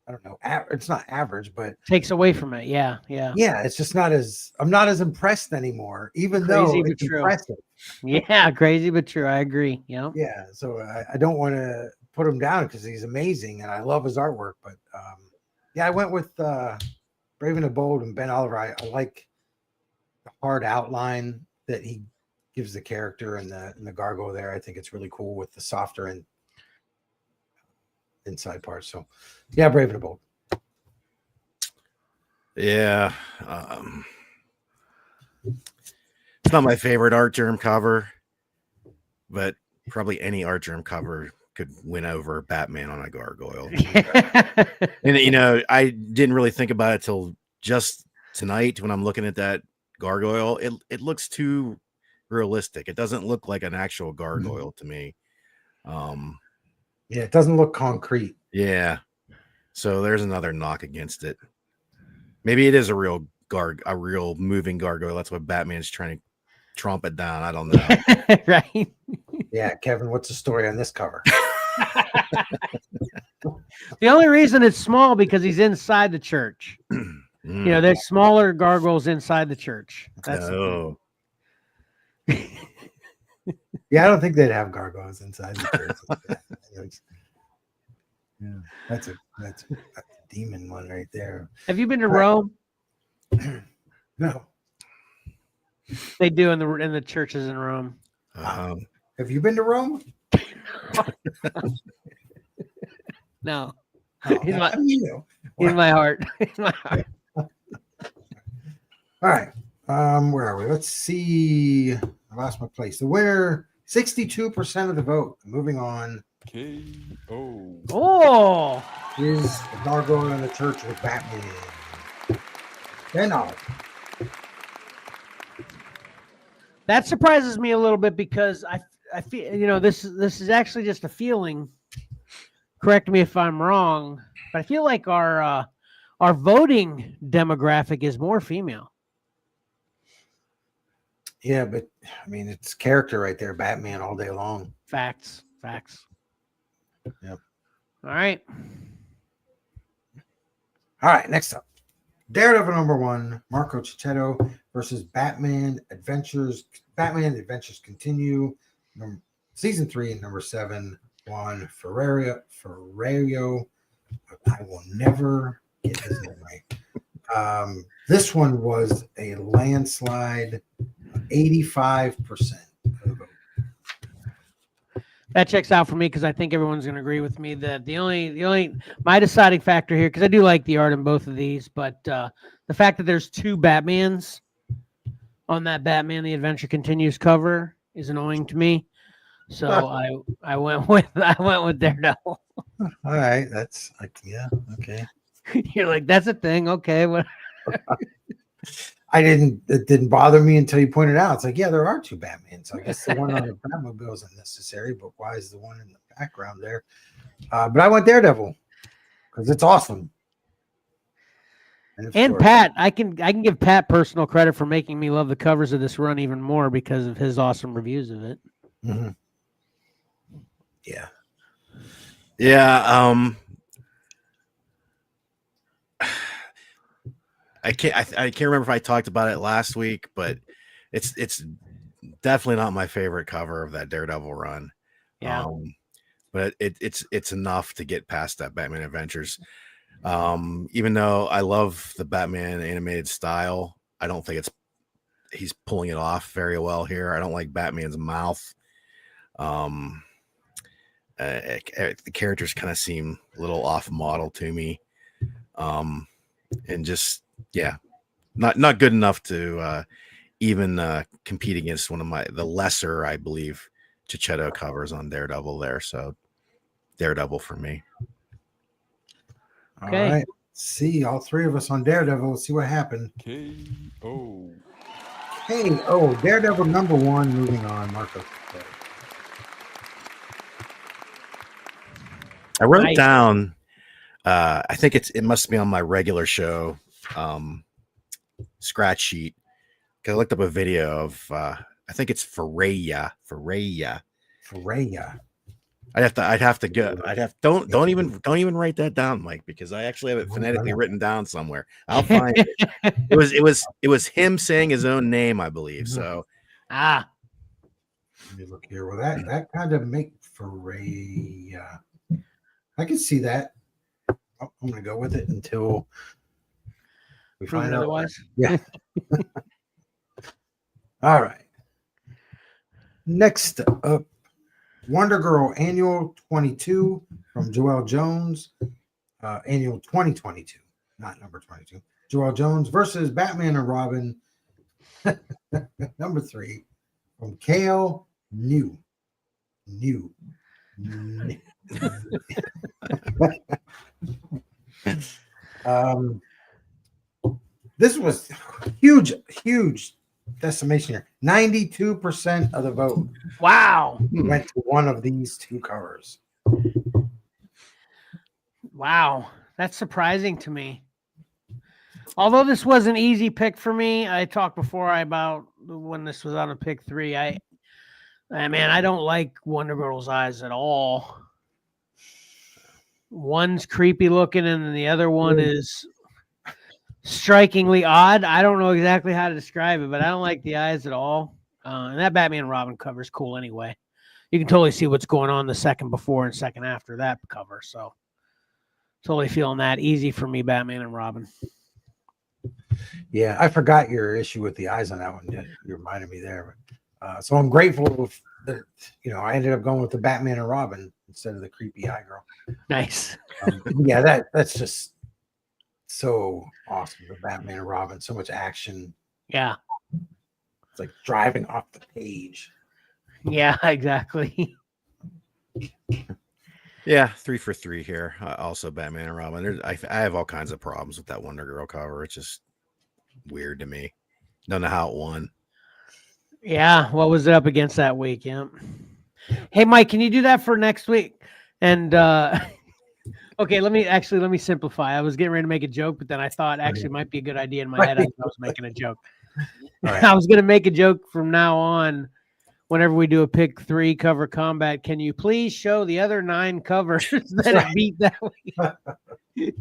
I don't know, it's not average, but Takes away from it. Yeah. it's just I'm not as impressed anymore, even Crazy though but it's true. impressive. Yeah, crazy but true. I agree. Yeah. Yeah, so I don't want to put him down because he's amazing and I love his artwork, but I went with Brave and the Bold and Ben Oliver. I like the hard outline that he gives the character and the gargoyle there. I think it's really cool with the softer and inside parts. So yeah, Brave and the Bold. Yeah. It's not my favorite Art Germ cover, but probably any Art Germ cover could win over Batman on a gargoyle. And I didn't really think about it till just tonight when I'm looking at that gargoyle. It looks too realistic. It doesn't look like an actual gargoyle to me. Yeah, it doesn't look concrete. Yeah. So there's another knock against it. Maybe it is a real moving gargoyle. That's what Batman's trying to tromp it down. I don't know. Right. Yeah, Kevin, what's the story on this cover? The only reason it's small because he's inside the church. There's smaller gargoyles inside the church. That's Yeah, I don't think they'd have gargoyles inside the church. Yeah, that's a demon one right there. Have you been to Rome? No. They do in the churches in Rome. Have you been to Rome? No, Oh, He's my- you know. in my heart. In my heart. All right. Where are we? Let's see. I lost my place. The winner, 62% of the vote. Moving on KO. Oh, is the Gargoyle in the Church with Batman. Then that surprises me a little bit because I feel this is actually just a feeling. Correct me if I'm wrong, but I feel like our voting demographic is more female. yeah, but I mean, it's character right there, Batman all day long. Facts. Yep. All right. All right, next up. Daredevil #1, Marco Cicchetto versus Batman Adventures Continue, Season 3, number 7, Juan Ferrerio. I will never get his name right. This one was a landslide, 85% of the vote. That checks out for me because I think everyone's going to agree with me that the only my deciding factor here, because I do like the art in both of these, but the fact that there's two Batmans on that Batman The Adventure Continues cover is annoying to me. So I went with Daredevil. All right, that's like, yeah, okay. You're like, that's a thing, okay? What? It didn't bother me until you pointed out. It's like, yeah, there are two Batmans. I guess the one on the Batmobile is unnecessary, but why is the one in the background there? But I went Daredevil because it's awesome. And Pat, I can give Pat personal credit for making me love the covers of this run even more because of his awesome reviews of it. Mm-hmm. Yeah. Yeah. I can't remember if I talked about it last week, but it's definitely not my favorite cover of that Daredevil run. Yeah. But it's enough to get past that Batman Adventures. Even though I love the Batman animated style, I don't think he's pulling it off very well here. I don't like Batman's mouth. The characters kind of seem a little off model to me. And just, yeah, not good enough to even compete against one of the lesser, I believe, Cicchetto covers on Daredevil there. So Daredevil for me. Okay. All right. See, all three of us on Daredevil. Let's see what happened. KO. Daredevil #1. Moving on, Marco. I wrote down. I think it must be on my regular show scratch sheet because I looked up a video of I think it's Ferreira. I'd have to go. Don't even write that down, Mike, because I actually have it phonetically written down somewhere. I'll find it. It was him saying his own name, I believe. So let me look here. Well, that kind of make Ferreira. I can see that. I'm gonna go with it until we find out otherwise. Yeah. All right. Next up, Wonder Girl Annual 22 from Joelle Jones. Annual 2022, not number 22. Joelle Jones versus Batman and Robin. #3 from Kale New. This was huge decimation here. 92% of the vote Wow. went to one of these two covers. Wow. That's surprising to me. Although this was an easy pick for me, I talked before about when this was on a pick 3. I don't like Wonder Girl's eyes at all. One's creepy looking and the other one is strikingly odd. I don't know exactly how to describe it, but I don't like the eyes at all. And that Batman and Robin cover is cool anyway. You can totally see what's going on the second before and second after that cover. So totally feeling that. Easy for me, Batman and Robin. Yeah, I forgot your issue with the eyes on that one. You reminded me there. So I'm grateful that I ended up going with the Batman and Robin instead of the creepy eye girl. Nice. Yeah, that's just so awesome. The Batman and Robin, so much action. Yeah. It's like driving off the page. Yeah, exactly. Yeah, 3 for 3 here. Also, Batman and Robin. I have all kinds of problems with that Wonder Girl cover. It's just weird to me. Don't know how it won. Yeah. What was it up against that week? Yeah. Hey, Mike, can you do that for next week? And okay, let me simplify. I was getting ready to make a joke, but then I thought actually it might be a good idea in my head. I was making a joke. Right. I was going to make a joke from now on. Whenever we do a pick 3 cover combat, can you please show the other 9 covers that it beat that week?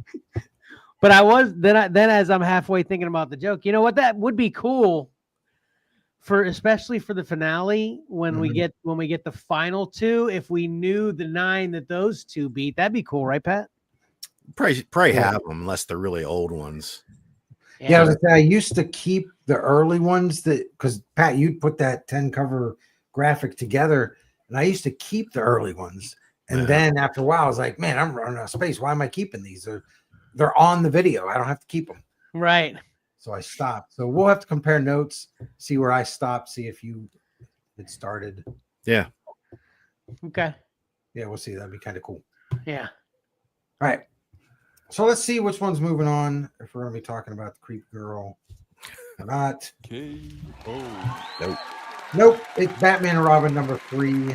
But I was then as I'm halfway thinking about the joke, you know what? That would be cool especially for the finale when we get the final 2. If we knew the 9 that those 2 beat, that'd be cool, right, Pat? Probably have them unless they're really old ones. Yeah, I used to keep the early ones because Pat, you'd put that 10 cover graphic together, and I used to keep the early ones. And then after a while, I was like, man, I'm running out of space. Why am I keeping these? They're on the video. I don't have to keep them. Right. So I stopped. So we'll have to compare notes, see where I stopped, see if you had started. Yeah. Okay. Yeah, we'll see. That'd be kind of cool. Yeah. All right. So let's see which one's moving on. If we're going to be talking about the creep girl or not. KO. Nope. It's Batman and Robin number 3.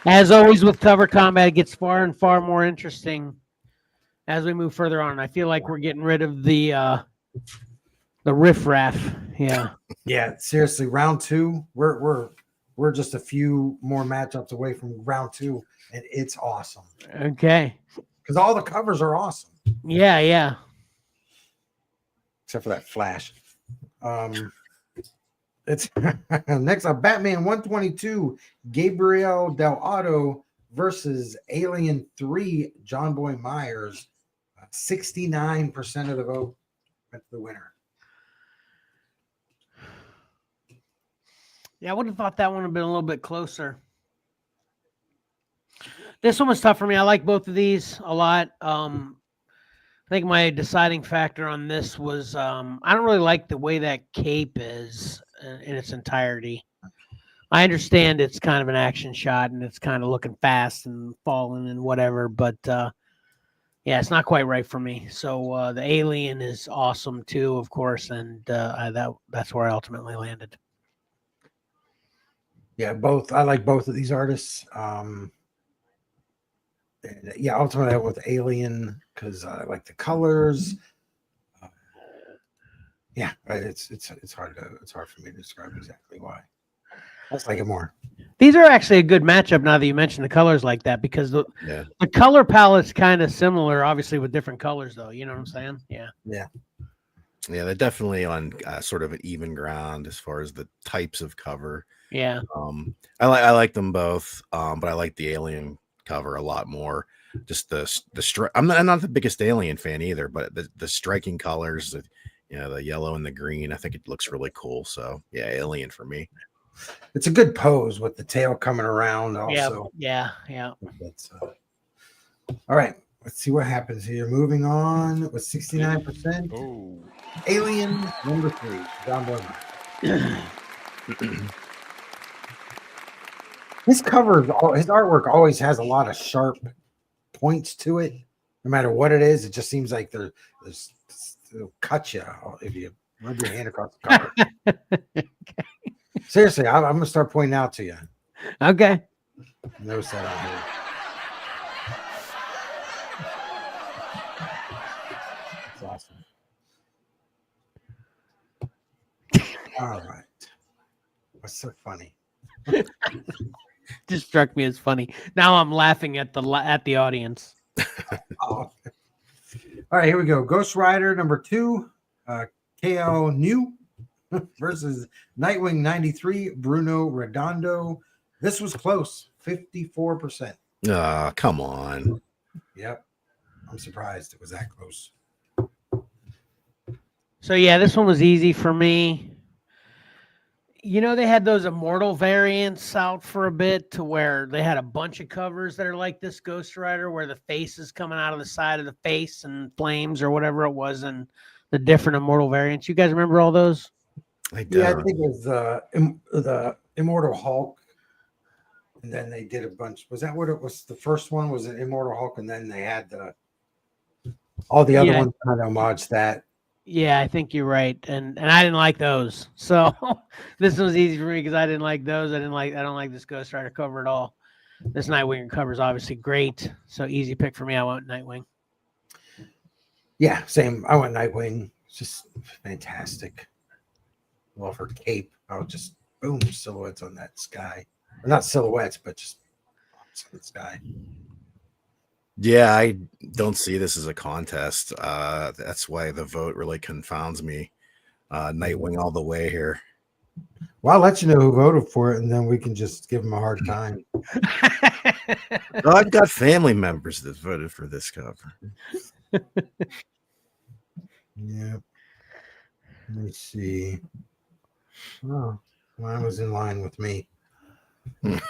As always with cover combat, it gets far and far more interesting as we move further on. I feel like we're getting rid of the riffraff. Yeah. Yeah. Seriously, round 2. We're just a few more matchups away from round 2, and it's awesome. Okay. Because all the covers are awesome. Yeah. Yeah. Except for that Flash. It's next up, Batman 122, Gabriel Del Auto versus Alien 3, John Boy Myers. 69% of the vote went to the winner. Yeah, I would have thought that one would have been a little bit closer. This one was tough for me. I like both of these a lot. I think my deciding factor on this was I don't really like the way that cape is in its entirety. I understand it's kind of an action shot and it's kind of looking fast and falling and whatever, but yeah, it's not quite right for me. So the Alien is awesome too, of course, and that's where I ultimately landed. Yeah, both. I like both of these artists. Yeah, ultimately I went with Alien because I like the colors. Yeah, it's hard for me to describe exactly why. I just like it more. These are actually a good matchup now that you mentioned the colors like that, because the color palette's kind of similar, obviously with different colors though. You know what I'm saying? Yeah. Yeah. Yeah, they're definitely on sort of an even ground as far as the types of cover. Yeah. I like them both, but I like the Alien cover a lot more. Just the I'm not the biggest Alien fan either, but the striking colors, the yellow and the green, I think it looks really cool. So yeah, Alien for me. It's a good pose with the tail coming around also. Yeah. That's, all right, let's see what happens here. Moving on with 69%. Oh. Alien number 3, John Boy. His artwork always has a lot of sharp points to it. No matter what it is, it just seems like it'll cut you if you rub your hand across the cover. Okay. Seriously, I'm going to start pointing out to you. Okay. Notice that on here. That's awesome. All right. What's so funny? Just struck me as funny. Now I'm laughing at the audience. Oh. All right, here we go. Ghost Rider number 2, KL New versus Nightwing 93, Bruno Redondo. This was close, 54%. Come on. Yep. I'm surprised it was that close. So yeah, this one was easy for me. You know, they had those immortal variants out for a bit to where they had a bunch of covers that are like this Ghost Rider where the face is coming out of the side of the face and flames or whatever it was, and the different immortal variants. You guys remember all those? I Yeah, I don't. think it was the Immortal Hulk, and then they did a bunch. Was that what it was? The first one was an Immortal Hulk, and then they had all the other Yeah. ones kind of homage that. Yeah, I think you're right, and I didn't like those. So this was easy for me because I didn't like those. I don't like this Ghost Rider cover at all. This Nightwing cover is obviously great, so easy pick for me. I went Nightwing. Yeah, same. I went Nightwing. It's just fantastic. Love her cape. I was just boom silhouettes on that sky. Or not silhouettes, but just on the sky. Yeah, I don't see this as a contest. That's why the vote really confounds me. Nightwing all the way here. Well, I'll let you know who voted for it, and then we can just give them a hard time. Oh, I've got family members that voted for this cover. Yeah. Let me see. Oh, mine was in line with me. All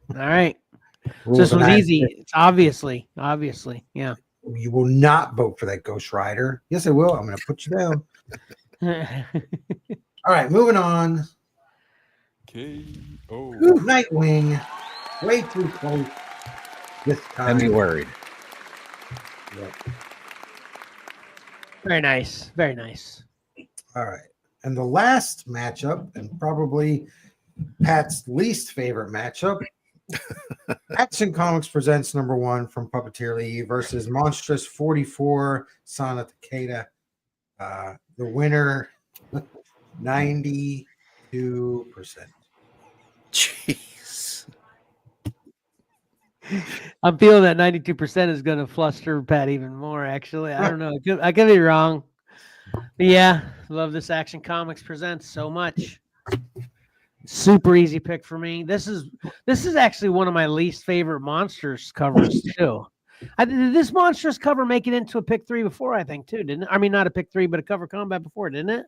right. Rules This and was I- easy. It's obviously, yeah. You will not vote for that Ghost Rider. Yes, I will. I'm going to put you down. All right, moving on. K.O. Nightwing. Way too close this time. I'm worried. Yep. Very nice. Very nice. All right. And the last matchup, and probably Pat's least favorite matchup, Action Comics presents #1 from Puppeteer League versus Monstrous 44 Sana Takeda. The winner, 92%. Jeez. I'm feeling that 92% is going to fluster Pat even more, actually. I don't know. I could be wrong. But yeah, love this Action Comics presents so much. Super easy pick for me. This is actually one of my least favorite Monsters covers too. Did this Monsters cover make it into a pick 3 before, I think, too, didn't it? I mean, not a pick 3, but a cover combat before, didn't it?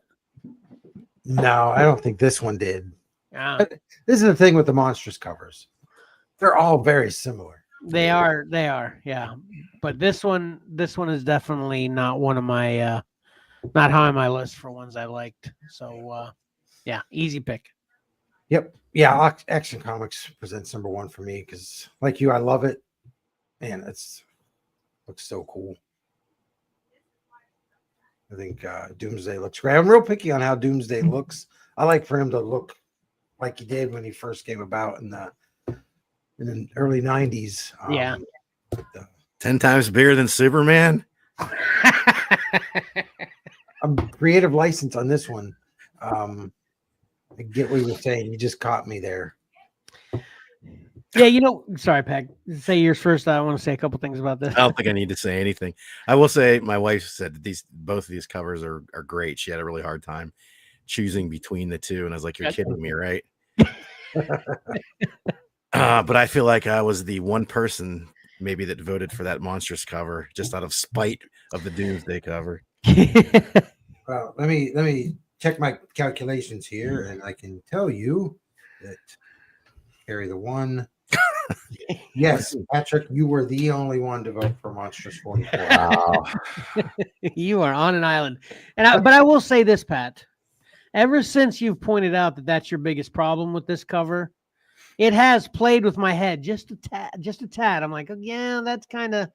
No, I don't think this one did. Yeah. This is the thing with the Monstrous covers. They're all very similar. They are, yeah. But this one is definitely not one of my not high on my list for ones I liked. So yeah, easy pick. Yep. Yeah, Action Comics presents #1 for me because, like you, I love it. Man, looks so cool. I think Doomsday looks great. I'm real picky on how Doomsday looks. I like for him to look like he did when he first came about in the early 90s. Yeah. 10 times bigger than Superman. I'm creative license on this one. I get what you were saying. You just caught me there. Yeah, sorry, Peg. Say yours first. I want to say a couple things about this. I don't think I need to say anything. I will say my wife said that both of these covers are great. She had a really hard time choosing between the two, and I was like, "You're kidding me, right?" But I feel like I was the one person maybe that voted for that Monstrous cover just out of spite of the Doomsday cover. Well, let me check my calculations here, and I can tell you that carry the one. Yes, Patrick, you were the only one to vote for Monstrous 44. Wow. You are on an island. But I will say this, Pat. Ever since you've pointed out that that's your biggest problem with this cover, it has played with my head just a tad. I'm like, oh, yeah, that's kind of,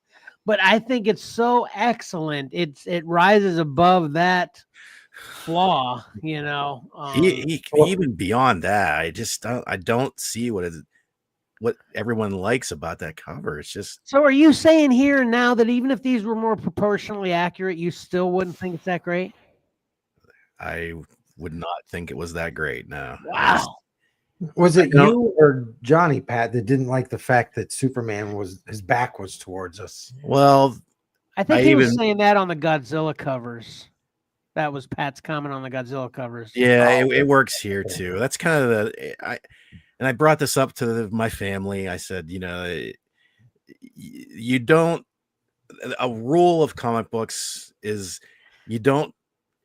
but I think it's so excellent. It rises above that flaw, Even beyond that, I don't see what everyone likes about that cover. It's just. So are you saying here now that even if these were more proportionally accurate, you still wouldn't think it's that great? I would not think it was that great. No. Wow. Was it you or Johnny, Pat, that didn't like the fact that Superman his back was towards us? Well, I think he was saying that on the Godzilla covers. That was Pat's comment on the Godzilla covers. Yeah, it works here too. That's kind of and I brought this up to my family. I said, you don't. A rule of comic books is you don't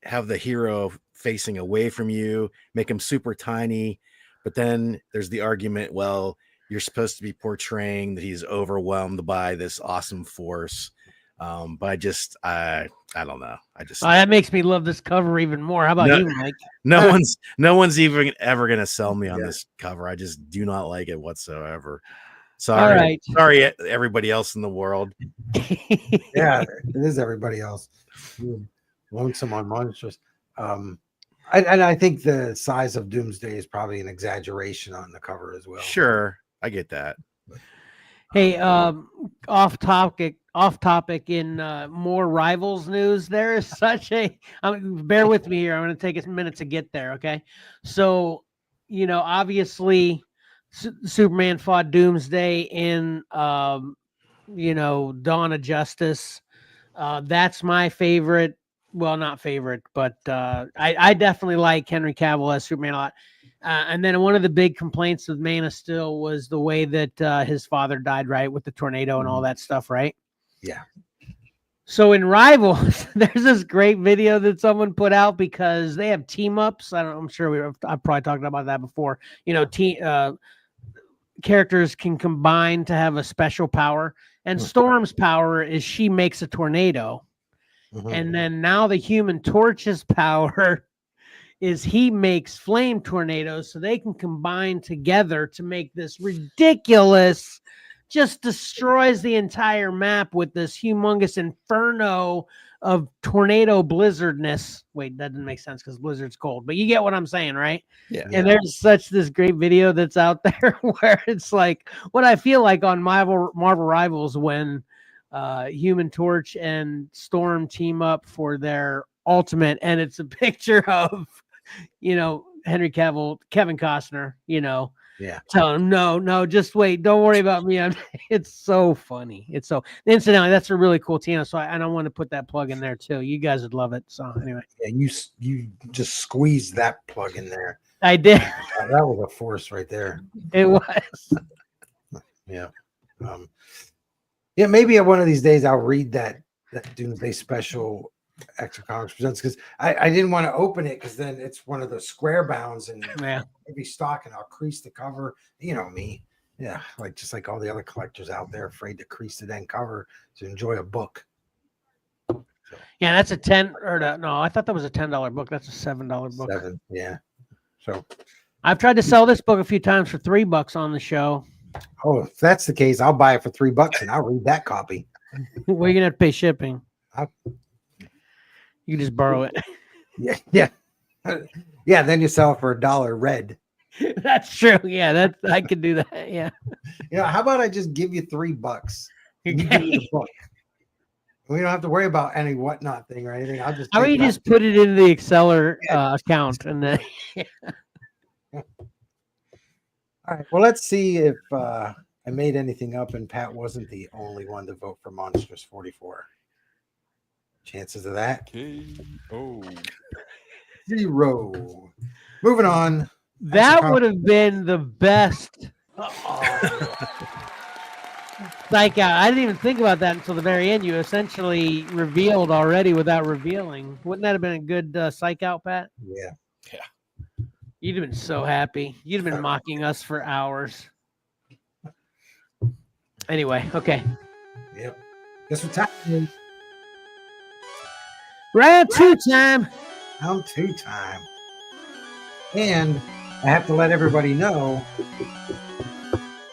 have the hero facing away from you, make him super tiny. But then there's the argument, well, you're supposed to be portraying that he's overwhelmed by this awesome force. But I don't know. That makes me love this cover even more. How about No. you, Mike? No one's even ever gonna sell me on this cover. I just do not like it whatsoever. Sorry. All right. Sorry, everybody else in the world. Yeah, it is everybody else. Lonesome on monstrous. I think the size of Doomsday is probably an exaggeration on the cover as well. Sure, I get that. Hey, off topic in more Rivals news. There is such a bear with me here. I'm going to take a minute to get there. Okay. So, obviously Superman fought Doomsday in, Dawn of Justice. That's my favorite. Well, not favorite, but I definitely like Henry Cavill as Superman a lot. And then one of the big complaints with Man of Steel was the way that his father died, right, with the tornado and all that stuff, right? Yeah. So in Rivals, there's this great video that someone put out because they have team ups. I'm sure I've probably talked about that before. Characters can combine to have a special power, and Storm's power is she makes a tornado. And then now the Human Torch's power is he makes flame tornadoes, so they can combine together to make this ridiculous, just destroys the entire map with this humongous inferno of tornado blizzardness. Wait, that didn't make sense because blizzard's cold, but you get what I'm saying, right? Yeah. And there's this great video that's out there where it's like what I feel like on Marvel Rivals when Human Torch and Storm team up for their ultimate, and it's a picture of Henry Cavill, Kevin Costner, telling him, no, just wait. Don't worry about me. It's so funny. Incidentally, that's a really cool team. So I don't want to put that plug in there too. You guys would love it. So anyway. Yeah, you just squeezed that plug in there. I did. That was a force right there. It was. Yeah. Maybe one of these days I'll read that Doomsday special Extra Comics Presents, because I didn't want to open it because then it's one of the square bounds and maybe stock and I'll crease the cover. You know me. Yeah, just like all the other collectors out there afraid to crease the dang cover to enjoy a book. So, yeah, that's a $10 no, I thought that was a $10 book. That's a $7 book. Yeah. So I've tried to sell this book a few times for $3 on the show. Oh, if that's the case, I'll buy it for $3 and I'll read that copy. Well, you're gonna have to pay shipping. You can just borrow it. Yeah. Then you sell it for $1 red. That's true. Yeah, I could do that. Yeah. How about I just give you $3? You give me the book. We don't have to worry about any whatnot thing or anything. I'll just. How about you just put it into the Xcellar account and then. All right. Well, let's see if I made anything up and Pat wasn't the only one to vote for Monstrous 44. Chances of that? KO. 0. Moving on. That would have been the best. Like, I didn't even think about that until the very end. You essentially revealed already without revealing. Wouldn't that have been a good psych out, Pat? Yeah. You'd have been so happy. You'd have been mocking us for hours. Anyway, okay. Yep. Guess what time it is? Round 2 time. Round 2 time. And I have to let everybody know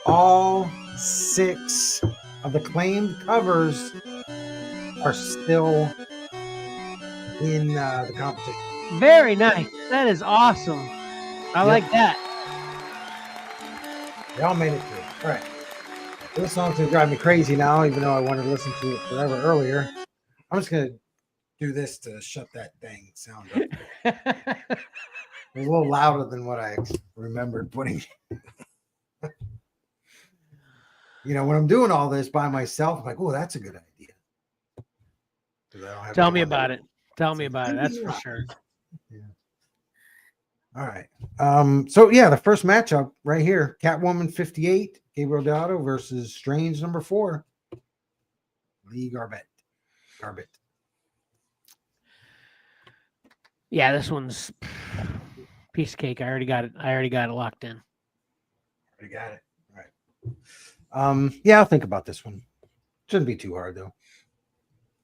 all 6 of the claimed covers are still in the competition. Very nice. That is awesome. I like that. They all made it through. All right. This song's going to drive me crazy now, even though I wanted to listen to it forever earlier. I'm just going to do this to shut that dang sound up. It was a little louder than what I remembered putting. When I'm doing all this by myself, I'm like, oh, that's a good idea. Tell me about it. Tell me about it. That's for sure. Yeah. All right. The first matchup right here, Catwoman 58, Gabriel Deodato versus Strange number 4, Lee Garbett. Yeah, this one's piece of cake. I already got it. I already got it locked in. I got it. All right. Yeah, I'll think about this one. Shouldn't be too hard though.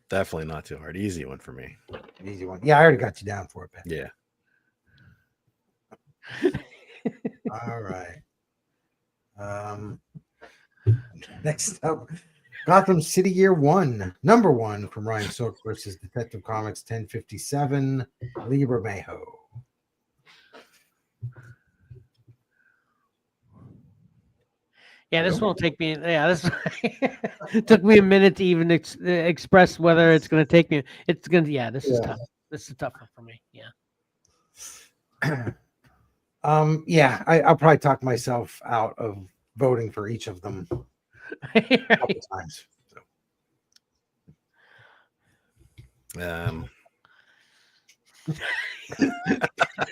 Definitely not too hard. Easy one for me. Easy one. Yeah, I already got you down for it, Pat. Yeah. All right. Next up, Gotham City Year One, #1 from Ryan Sook versus Detective Comics 1057, Lee Bermejo. Yeah, this won't take me. Yeah, this took me a minute to even express whether it's going to take me. It's going to. Yeah, this is tough. This is a tough one for me. Yeah. Yeah, I'll probably talk myself out of voting for each of them a couple times. So.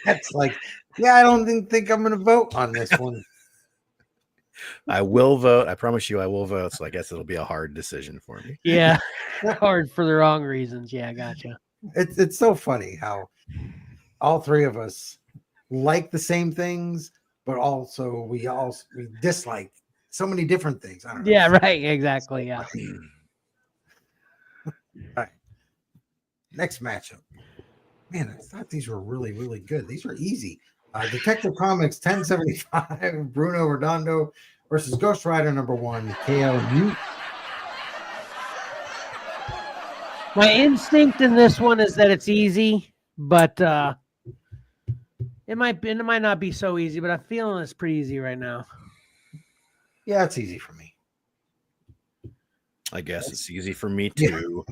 That's like, yeah, I don't think I'm going to vote on this one. I will vote. I promise you I will vote. So I guess it'll be a hard decision for me. Yeah. Hard for the wrong reasons. Yeah, gotcha. It's so funny how all three of us like the same things, but also we dislike so many different things. I don't know. Yeah, right. Exactly. Yeah. All right. Next matchup. Man, I thought these were really, really good. These are easy. Detective Comics 1075, Bruno Redondo versus Ghost Rider #1, KL Mute. My instinct in this one is that it's easy, but it might not be so easy. But I'm feeling it's pretty easy right now. Yeah, it's easy for me. I guess it's easy for me too.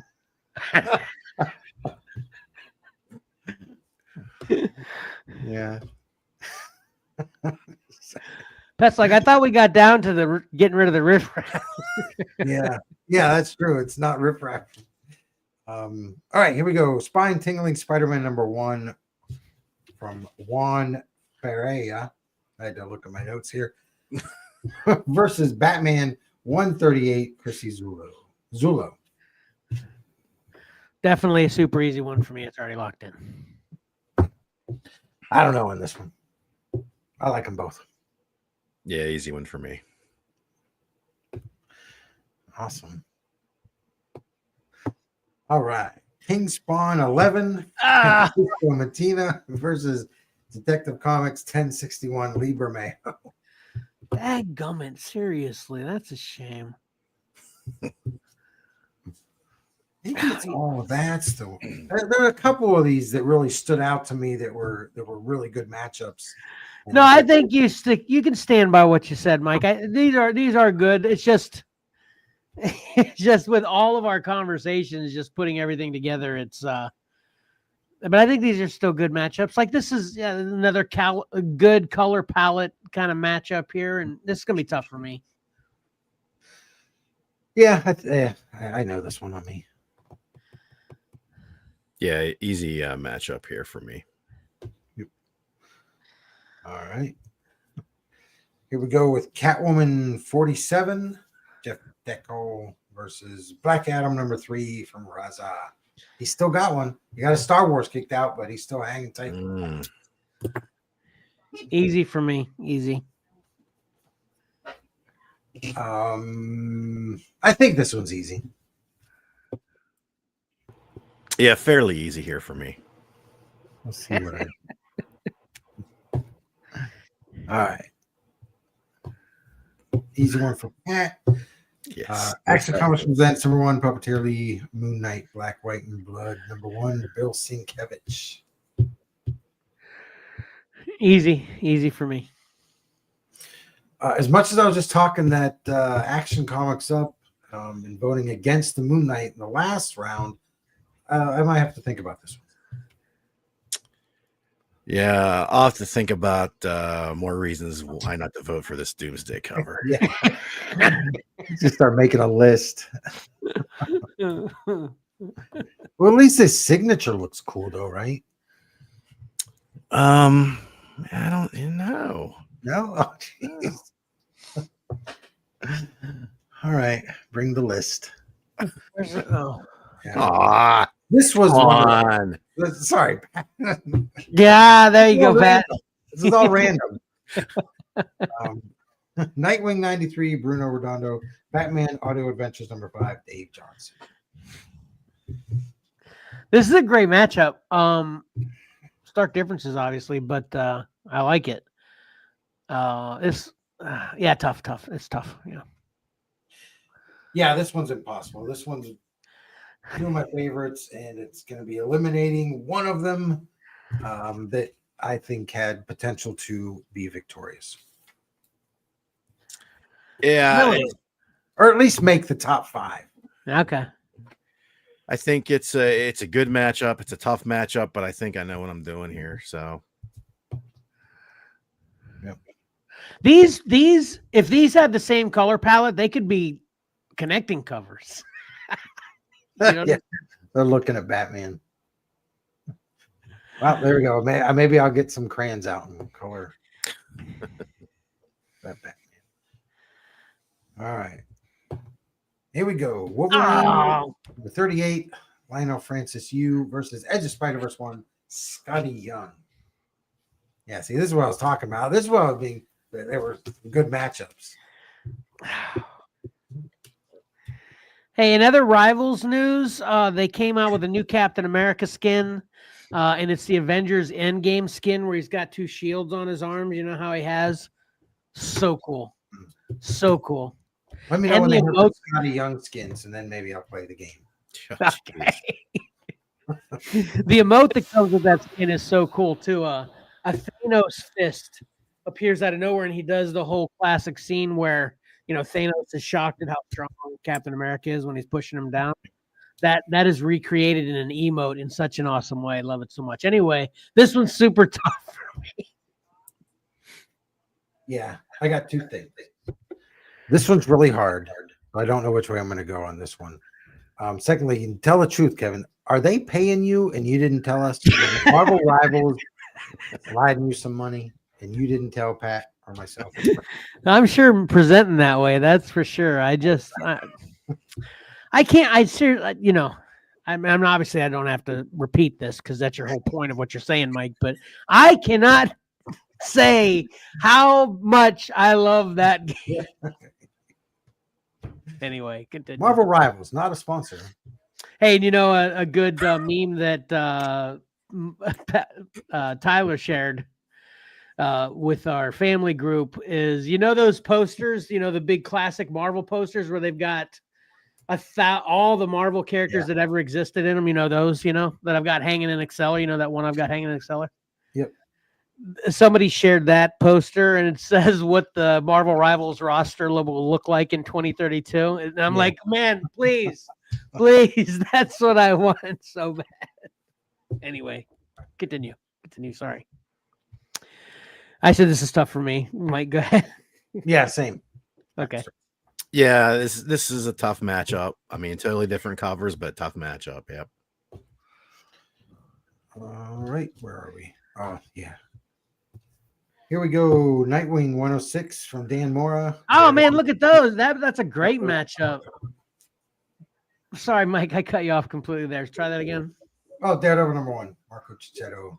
Yeah. Pet's like, I thought we got down to the getting rid of the riffraff. Yeah, that's true. It's not riffraff. All right, here we go. Spine tingling Spider-Man #1 from Juan Ferreira. I had to look at my notes here. Versus Batman 138, Chrissy Zulo. Definitely a super easy one for me. It's already locked in. I don't know in this one. I like them both. Yeah, easy one for me. Awesome. All right. King Spawn 11, Matina versus Detective Comics 1061, Lee Bermejo. Dadgummit, seriously, that's a shame. Maybe it's all that still. There were a couple of these that really stood out to me that were really good matchups. No, I think you can stand by what you said, Mike. These are good. It's just with all of our conversations, just putting everything together. It's but I think these are still good matchups. Like this is another good color palette kind of matchup here, and this is gonna be tough for me. Yeah, I know this one on me. Yeah, easy matchup here for me. All right. Here we go with Catwoman 47, Jeff Deco versus Black Adam #3 from Raza. He's still got one. He got a Star Wars kicked out, but he's still hanging tight. Easy for me. Easy. I think this one's easy. Yeah, fairly easy here for me. Let's see what I. All right. Easy one for Pat. Yes. Action Comics presents #1 Puppeteer Lee, Moon Knight, Black, White, and Blood. #1, Bill Sienkiewicz. Easy for me. As much as I was just talking that Action Comics up and voting against the Moon Knight in the last round, I might have to think about this one. Yeah, I'll have to think about more reasons why not to vote for this Doomsday cover. Yeah. Just start making a list. Well, at least his signature looks cool, though, right? I don't know. No? Oh, jeez. All right. Bring the list. Oh. Aw, This was come one on. of sorry. Yeah, there you All go, Pat. random. This is all random. Nightwing 93, Bruno Redondo, Batman Audio Adventures #5, Dave Johnson. This is a great matchup. Stark differences, obviously, but I like it. It's tough. It's tough. Yeah. Yeah, this one's impossible. This one's two of my favorites, and it's going to be eliminating one of them that I think had potential to be victorious. Yeah, Really? Or at least make the top 5. Okay. I think it's a good matchup. It's a tough matchup, but I think I know what I'm doing here. So These if these had the same color palette, they could be connecting covers. You know? Yeah, they're looking at Batman. Well, there we go. Maybe I'll get some crayons out and color that Batman. All right. Here we go. Wolverine, the 38, Lionel Francis Yu versus Edge of Spider-Verse 1, Scotty Young. Yeah, see, this is what I was talking about. This is what I was being. There were good matchups. Hey, in other Rivals news, they came out with a new Captain America skin, and it's the Avengers Endgame skin where he's got 2 shields on his arms. You know how he has? So cool. So cool. Let me know And when the they have emote- Scotty Young skins, and then maybe I'll play the game. Okay. The emote that comes with that skin is so cool, too. A Thanos fist appears out of nowhere, and he does the whole classic scene where, you know, Thanos is shocked at how strong Captain America is when he's pushing him down. That is recreated in an emote in such an awesome way. I love it so much. Anyway, this one's super tough for me. Yeah, I got 2 things. This one's really hard. I don't know which way I'm going to go on this one. Secondly, tell the truth, Kevin. Are they paying you and you didn't tell us? Marvel Rivals providing you some money and you didn't tell Pat or myself? I'm sure presenting that way. That's for sure. I can't. I seriously, you know, I'm obviously I don't have to repeat this because that's your whole point of what you're saying, Mike. But I cannot say how much I love that game. Anyway, continue. Marvel Rivals, not a sponsor. Hey, and you know a good meme that Tyler shared with our family group is, you know, those posters, you know, the big classic Marvel posters where they've got all the Marvel characters that ever existed in them. You know those, you know, that I've got hanging in Xcellar. You know that one I've got hanging in Xcellar. Yep. Somebody shared that poster and it says what the Marvel Rivals roster will look like in 2032. And I'm like, man, please, that's what I want so bad. Anyway, continue. Sorry. I said this is tough for me. Mike, go ahead. Yeah, same. Okay. yeah, this is a tough matchup. I mean, totally different covers, but tough matchup. Yep. All right, where are we? Oh, yeah. Here we go. Nightwing 106 from Dan Mora. Oh man, look at those. That's a great matchup. Sorry, Mike, I cut you off completely there. Try that again. Oh, Daredevil #1, Marco Cicchetto.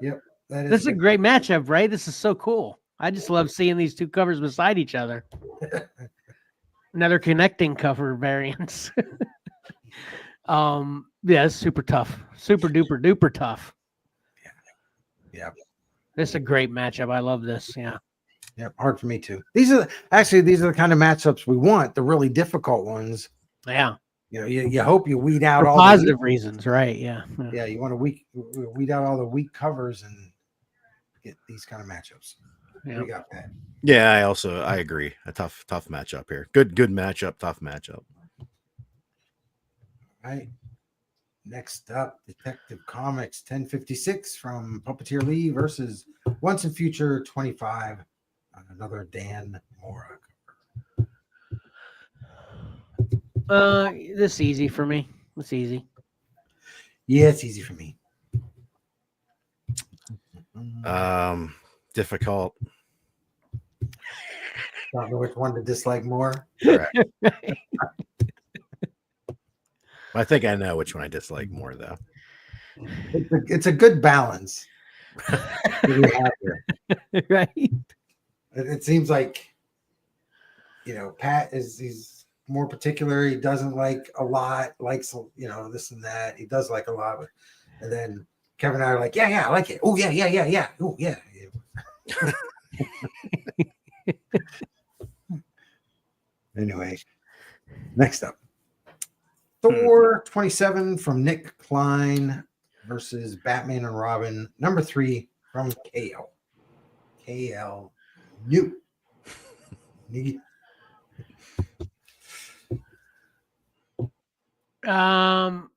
Yep, This is a great matchup, right? This is so cool. I just love seeing these 2 covers beside each other. Another connecting cover variants. Yeah, it's super tough. Super duper tough. Yeah. This is a great matchup. I love this. Yeah. Yep, hard for me too. These are the kind of matchups we want, the really difficult ones. Yeah. You know, you hope you weed out For all positive reasons, right? Yeah. Yeah, you want to weed out all the weak covers and get these kind of matchups. Yeah. We got that. Yeah, I agree. A tough matchup here. Good matchup, tough matchup. All right. Next up, Detective Comics 1056 from Puppeteer Lee versus Once and Future 25. Another Dan Mora cover. This is easy for me. It's easy. Yeah, it's easy for me. Difficult. Don't know which one to dislike more. Correct. I think I know which one I dislike more, though. It's a good balance that we have here. Right? It seems like, Pat he's more particular. He doesn't like a lot, likes, this and that. He does like a lot. And then Kevin and I are like, yeah, I like it. Oh, yeah. Oh, yeah. Anyway, next up. Thor 27 from Nick Klein versus Batman and Robin, number 3 from KL. KL New. I'm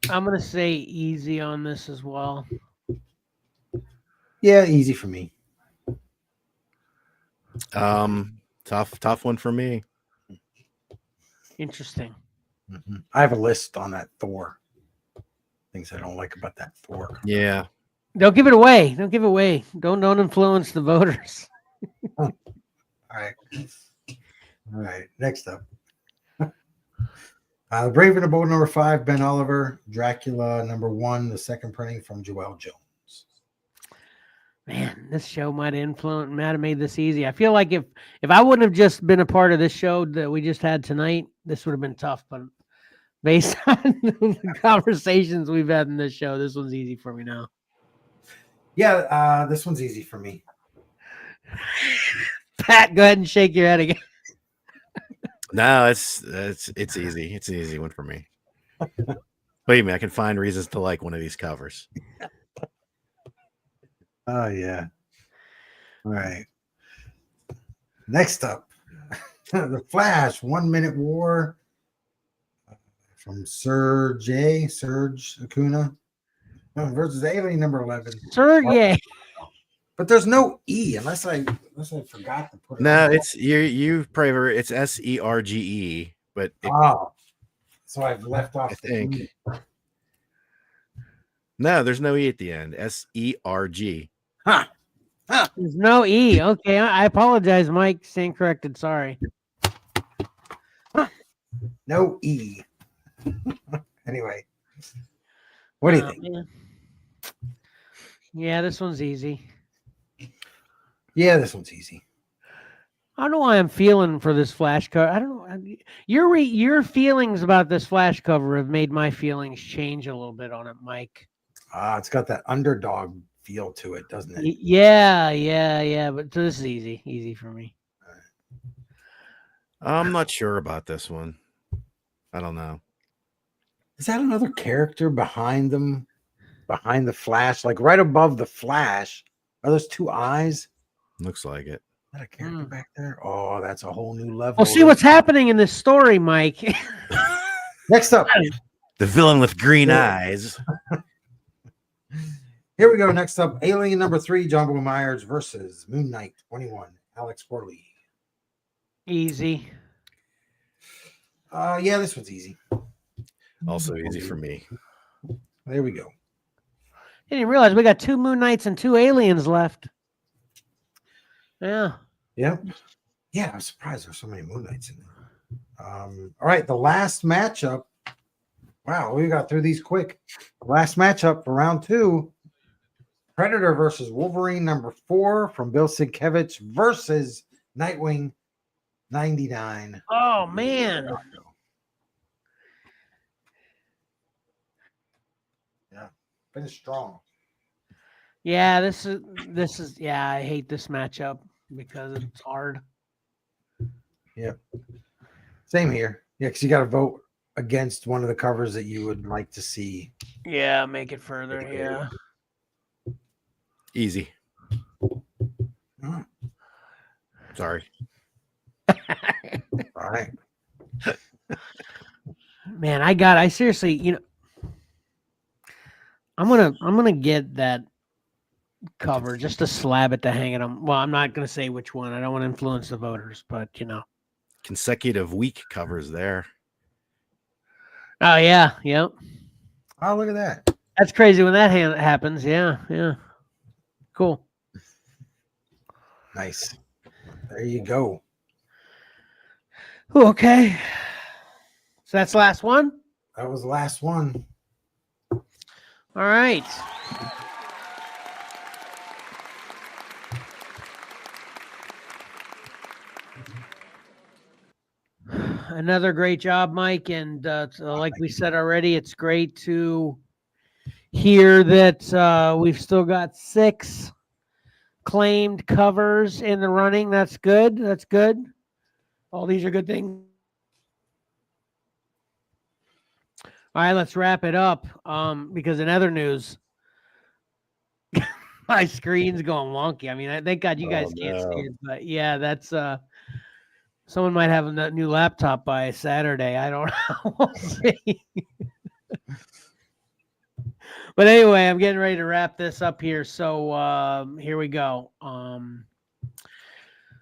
gonna say easy on this as well. Yeah, easy for me. Tough one for me. Interesting. Mm-hmm. I have a list on that Thor. Things I don't like about that Thor. Yeah. Don't give it away. Don't give it away. Don't influence the voters. All right. Next up. The Brave and the Bold number 5, Ben Oliver. Dracula number 1, the second printing from Joelle Jones. Man, this show might have made this easy. I feel like if I wouldn't have just been a part of this show that we just had tonight, this would have been tough. But based on the conversations we've had in this show, this one's easy for me now. Yeah, this one's easy for me. Pat, go ahead and shake your head again. No, it's easy. It's an easy one for me. Believe me, I can find reasons to like one of these covers. Oh, yeah. All right. Next up, The Flash, 1 Minute War from Serge Acuna versus Alien number 11. Sergey. But there's no E unless I forgot to put it. No, it's you probably it's SERGE, but so I've left off. I think. No, there's no E at the end. SERG. There's no E. Okay, I apologize, Mike. Stand corrected. Sorry. No E. Anyway, what do you think? Man. Yeah, this one's easy. Yeah, this one's easy. I don't know why I'm feeling for this Flash cover. I don't know. Your feelings about this Flash cover have made my feelings change a little bit on it, Mike. It's got that underdog feel to it, doesn't it? Yeah. But this is easy for me. I'm not sure about this one. I don't know. Is that another character behind them? Behind the Flash? Like right above the Flash? Are those 2 eyes? Looks like it. Is that a character back there? Oh, that's a whole new level. Well, see what's happening in this story, Mike. Next up. The villain with green eyes. Here we go. Next up, Alien number 3, John Boy Myers versus Moon Knight 21, Alex Corley. Easy. Yeah, this one's easy. Also easy for me. There we go. I didn't realize we got 2 Moon Knights and 2 aliens left. Yeah. Yep. Yeah, I'm surprised there's so many Moon Knights in there. All right, the last matchup. Wow, we got through these quick. Last matchup for round 2. Predator versus Wolverine number 4 from Bill Sienkiewicz versus Nightwing 99. Oh man. Yeah, finished strong. Yeah, this is yeah, I hate this matchup because it's hard. Yep. Same here. Yeah, because you got to vote against one of the covers that you would like to see. Yeah, make it further. Yeah. Easy. Sorry. All right. Man, I seriously, I'm gonna get that cover just to slab it to hang it on. Well, I'm not gonna say which one. I don't want to influence the voters, but Consecutive week covers there. Oh yeah, yep. Oh, look at that. That's crazy when that happens. Yeah. Cool. Nice. There you go. Ooh, okay. So that's the last one? That was the last one. All right. Another great job, Mike. And so like we said already, it's great to hear that we've still got 6 claimed covers in the running. That's good. That's good. All these are good things. All right, let's wrap it up. Because in other news, my screen's going wonky. I mean, thank God you guys can't see it, but yeah, that's someone might have a new laptop by Saturday. I don't know. We'll see. But anyway, I'm getting ready to wrap this up here. So here we go.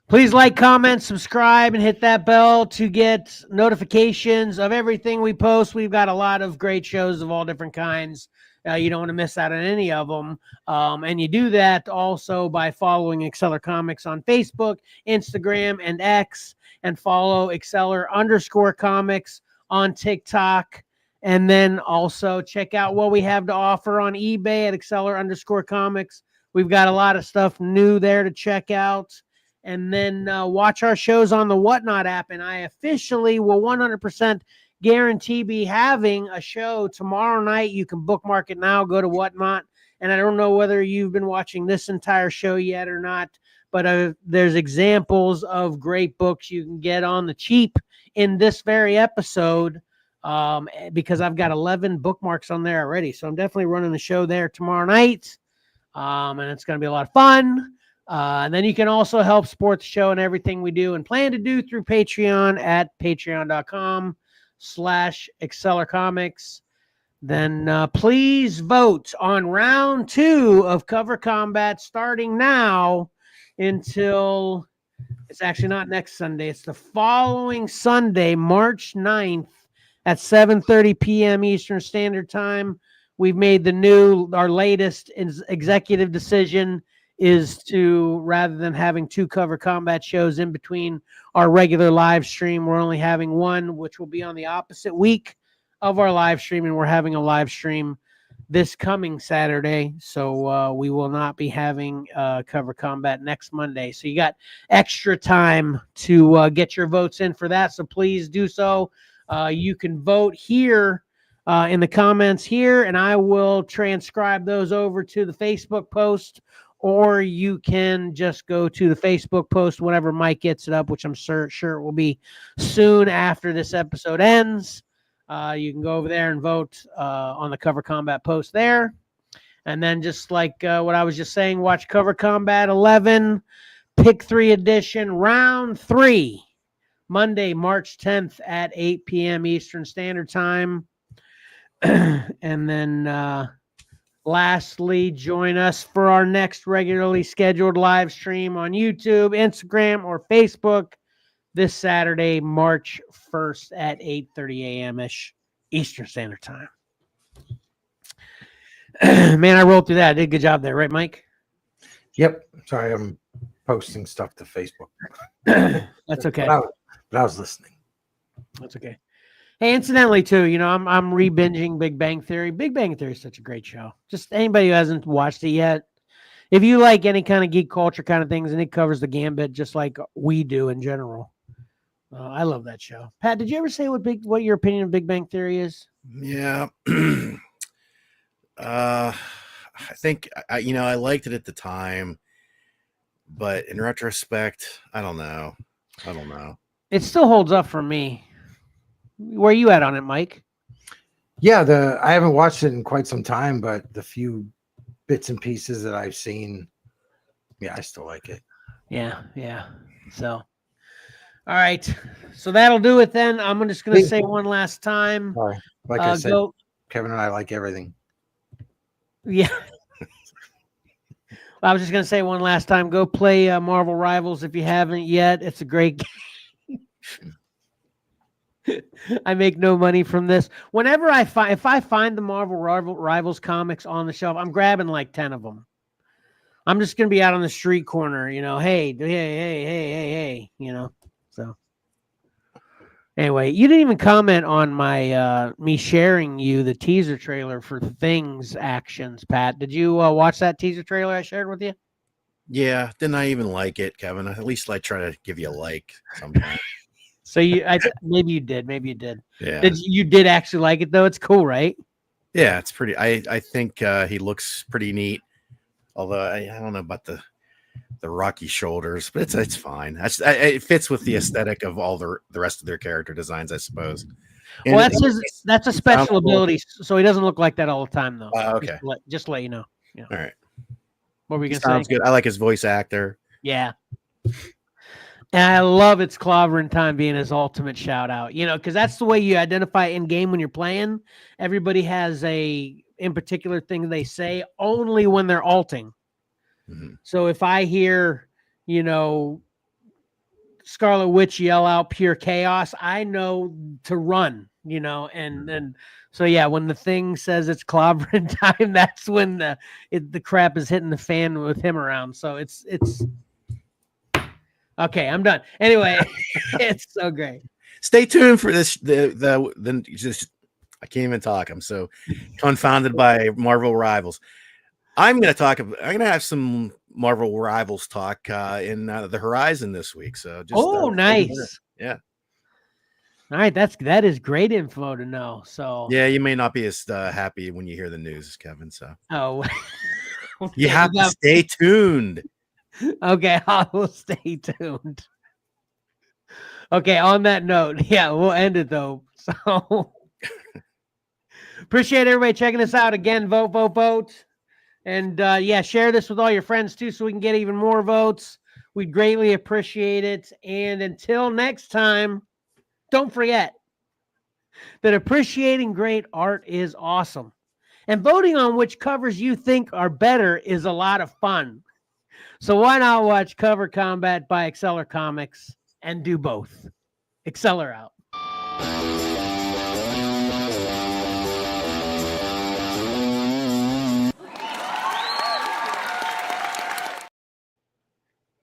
Please like, comment, subscribe, and hit that bell to get notifications of everything we post. We've got a lot of great shows of all different kinds. You don't want to miss out on any of them. And you do that also by following Xcellar Comics on Facebook, Instagram, and X, and follow Xcellar_comics on TikTok. And then also check out what we have to offer on eBay at Xcellar_comics. We've got a lot of stuff new there to check out. And then watch our shows on the Whatnot app. And I officially will 100% guarantee be having a show tomorrow night. You can bookmark it now. Go to Whatnot. And I don't know whether you've been watching this entire show yet or not, but there's examples of great books you can get on the cheap in this very episode. Because I've got 11 bookmarks on there already. So I'm definitely running the show there tomorrow night. And it's going to be a lot of fun. And then you can also help support the show and everything we do and plan to do through Patreon at patreon.com/XcellarComics. Then please vote on round 2 of Cover Combat starting now until it's actually not next Sunday. It's the following Sunday, March 9th at 7:30 p.m. Eastern Standard Time. We've made our latest executive decision is to, rather than having 2 Cover Combat shows in between our regular live stream, we're only having one, which will be on the opposite week of our live stream. And we're having a live stream this coming Saturday. So we will not be having Cover Combat next Monday. So you got extra time to get your votes in for that. So please do so. You can vote here in the comments here, and I will transcribe those over to the Facebook post. Or you can just go to the Facebook post whenever Mike gets it up, which I'm sure it will be soon after this episode ends. You can go over there and vote on the Cover Combat post there. And then just like what I was just saying, watch Cover Combat 11, Pick 3 edition, round 3, Monday, March 10th at 8 p.m. Eastern Standard Time. And then lastly, join us for our next regularly scheduled live stream on YouTube, Instagram, or Facebook this Saturday, March 1st at 8:30 a.m.-ish Eastern Standard Time. Man, I rolled through that. I did a good job there, right, Mike? Yep. Sorry, I'm posting stuff to Facebook. That's okay. But I was listening. That's okay. Hey, incidentally, too, I'm re-binging Big Bang Theory. Big Bang Theory is such a great show. Just anybody who hasn't watched it yet, if you like any kind of geek culture kind of things, and it covers the gambit just like we do in general. I love that show. Pat, did you ever say what your opinion of Big Bang Theory is? Yeah. I think I liked it at the time, but in retrospect, I don't know. It still holds up for me. Where are you at on it, Mike? Yeah, I haven't watched it in quite some time, but the few bits and pieces that I've seen, yeah, I still like it. Yeah. So, all right. So that'll do it then. I'm just going to say one last time. Sorry. Like I said, Kevin and I like everything. Yeah. I was just going to say one last time. Go play Marvel Rivals if you haven't yet. It's a great game. I make no money from this. Whenever if I find the Marvel Rivals comics on the shelf, I'm grabbing like 10 of them. I'm just going to be out on the street corner, hey, so. Anyway, you didn't even comment on my me sharing you the teaser trailer for Things actions, Pat. Did you watch that teaser trailer I shared with you? Yeah, didn't I even like it, Kevin? At least I try to give you a like sometimes. So maybe you did. Maybe you did. Yeah. You did actually like it though? It's cool, right? Yeah, it's pretty. I think he looks pretty neat. Although I don't know about the rocky shoulders, but it's fine. It fits with the aesthetic of all the rest of their character designs, I suppose. And Well, that's a special cool. ability, so he doesn't look like that all the time, though. Okay. Just to let you know. Yeah. All right. What were you He gonna say? sounds good. I like his voice actor. Yeah. And I love it's clobbering time being his ultimate shout out. Because that's the way you identify in game when you're playing. Everybody has in particular thing they say only when they're alting. Mhm. So if I hear, Scarlet Witch yell out pure chaos, I know to run, and so yeah, when the thing says it's clobbering time, that's when the crap is hitting the fan with him around. So it's okay. I'm done. Anyway, it's so great. Stay tuned for this. Just I can't even talk. I'm so confounded by Marvel Rivals. I'm going to have some Marvel Rivals talk in the Horizon this week. So just nice. Yeah. All right, that is great info to know. So yeah, you may not be as happy when you hear the news, Kevin. So okay, you have to stay tuned. Okay, I will stay tuned. Okay, on that note, yeah, we'll end it though. So appreciate everybody checking us out again. Vote. And yeah, share this with all your friends too so we can get even more votes. We'd greatly appreciate it. And until next time, don't forget that appreciating great art is awesome. And voting on which covers you think are better is a lot of fun. So why not watch Cover Combat by Xcellar Comics and do both? Xcellar out.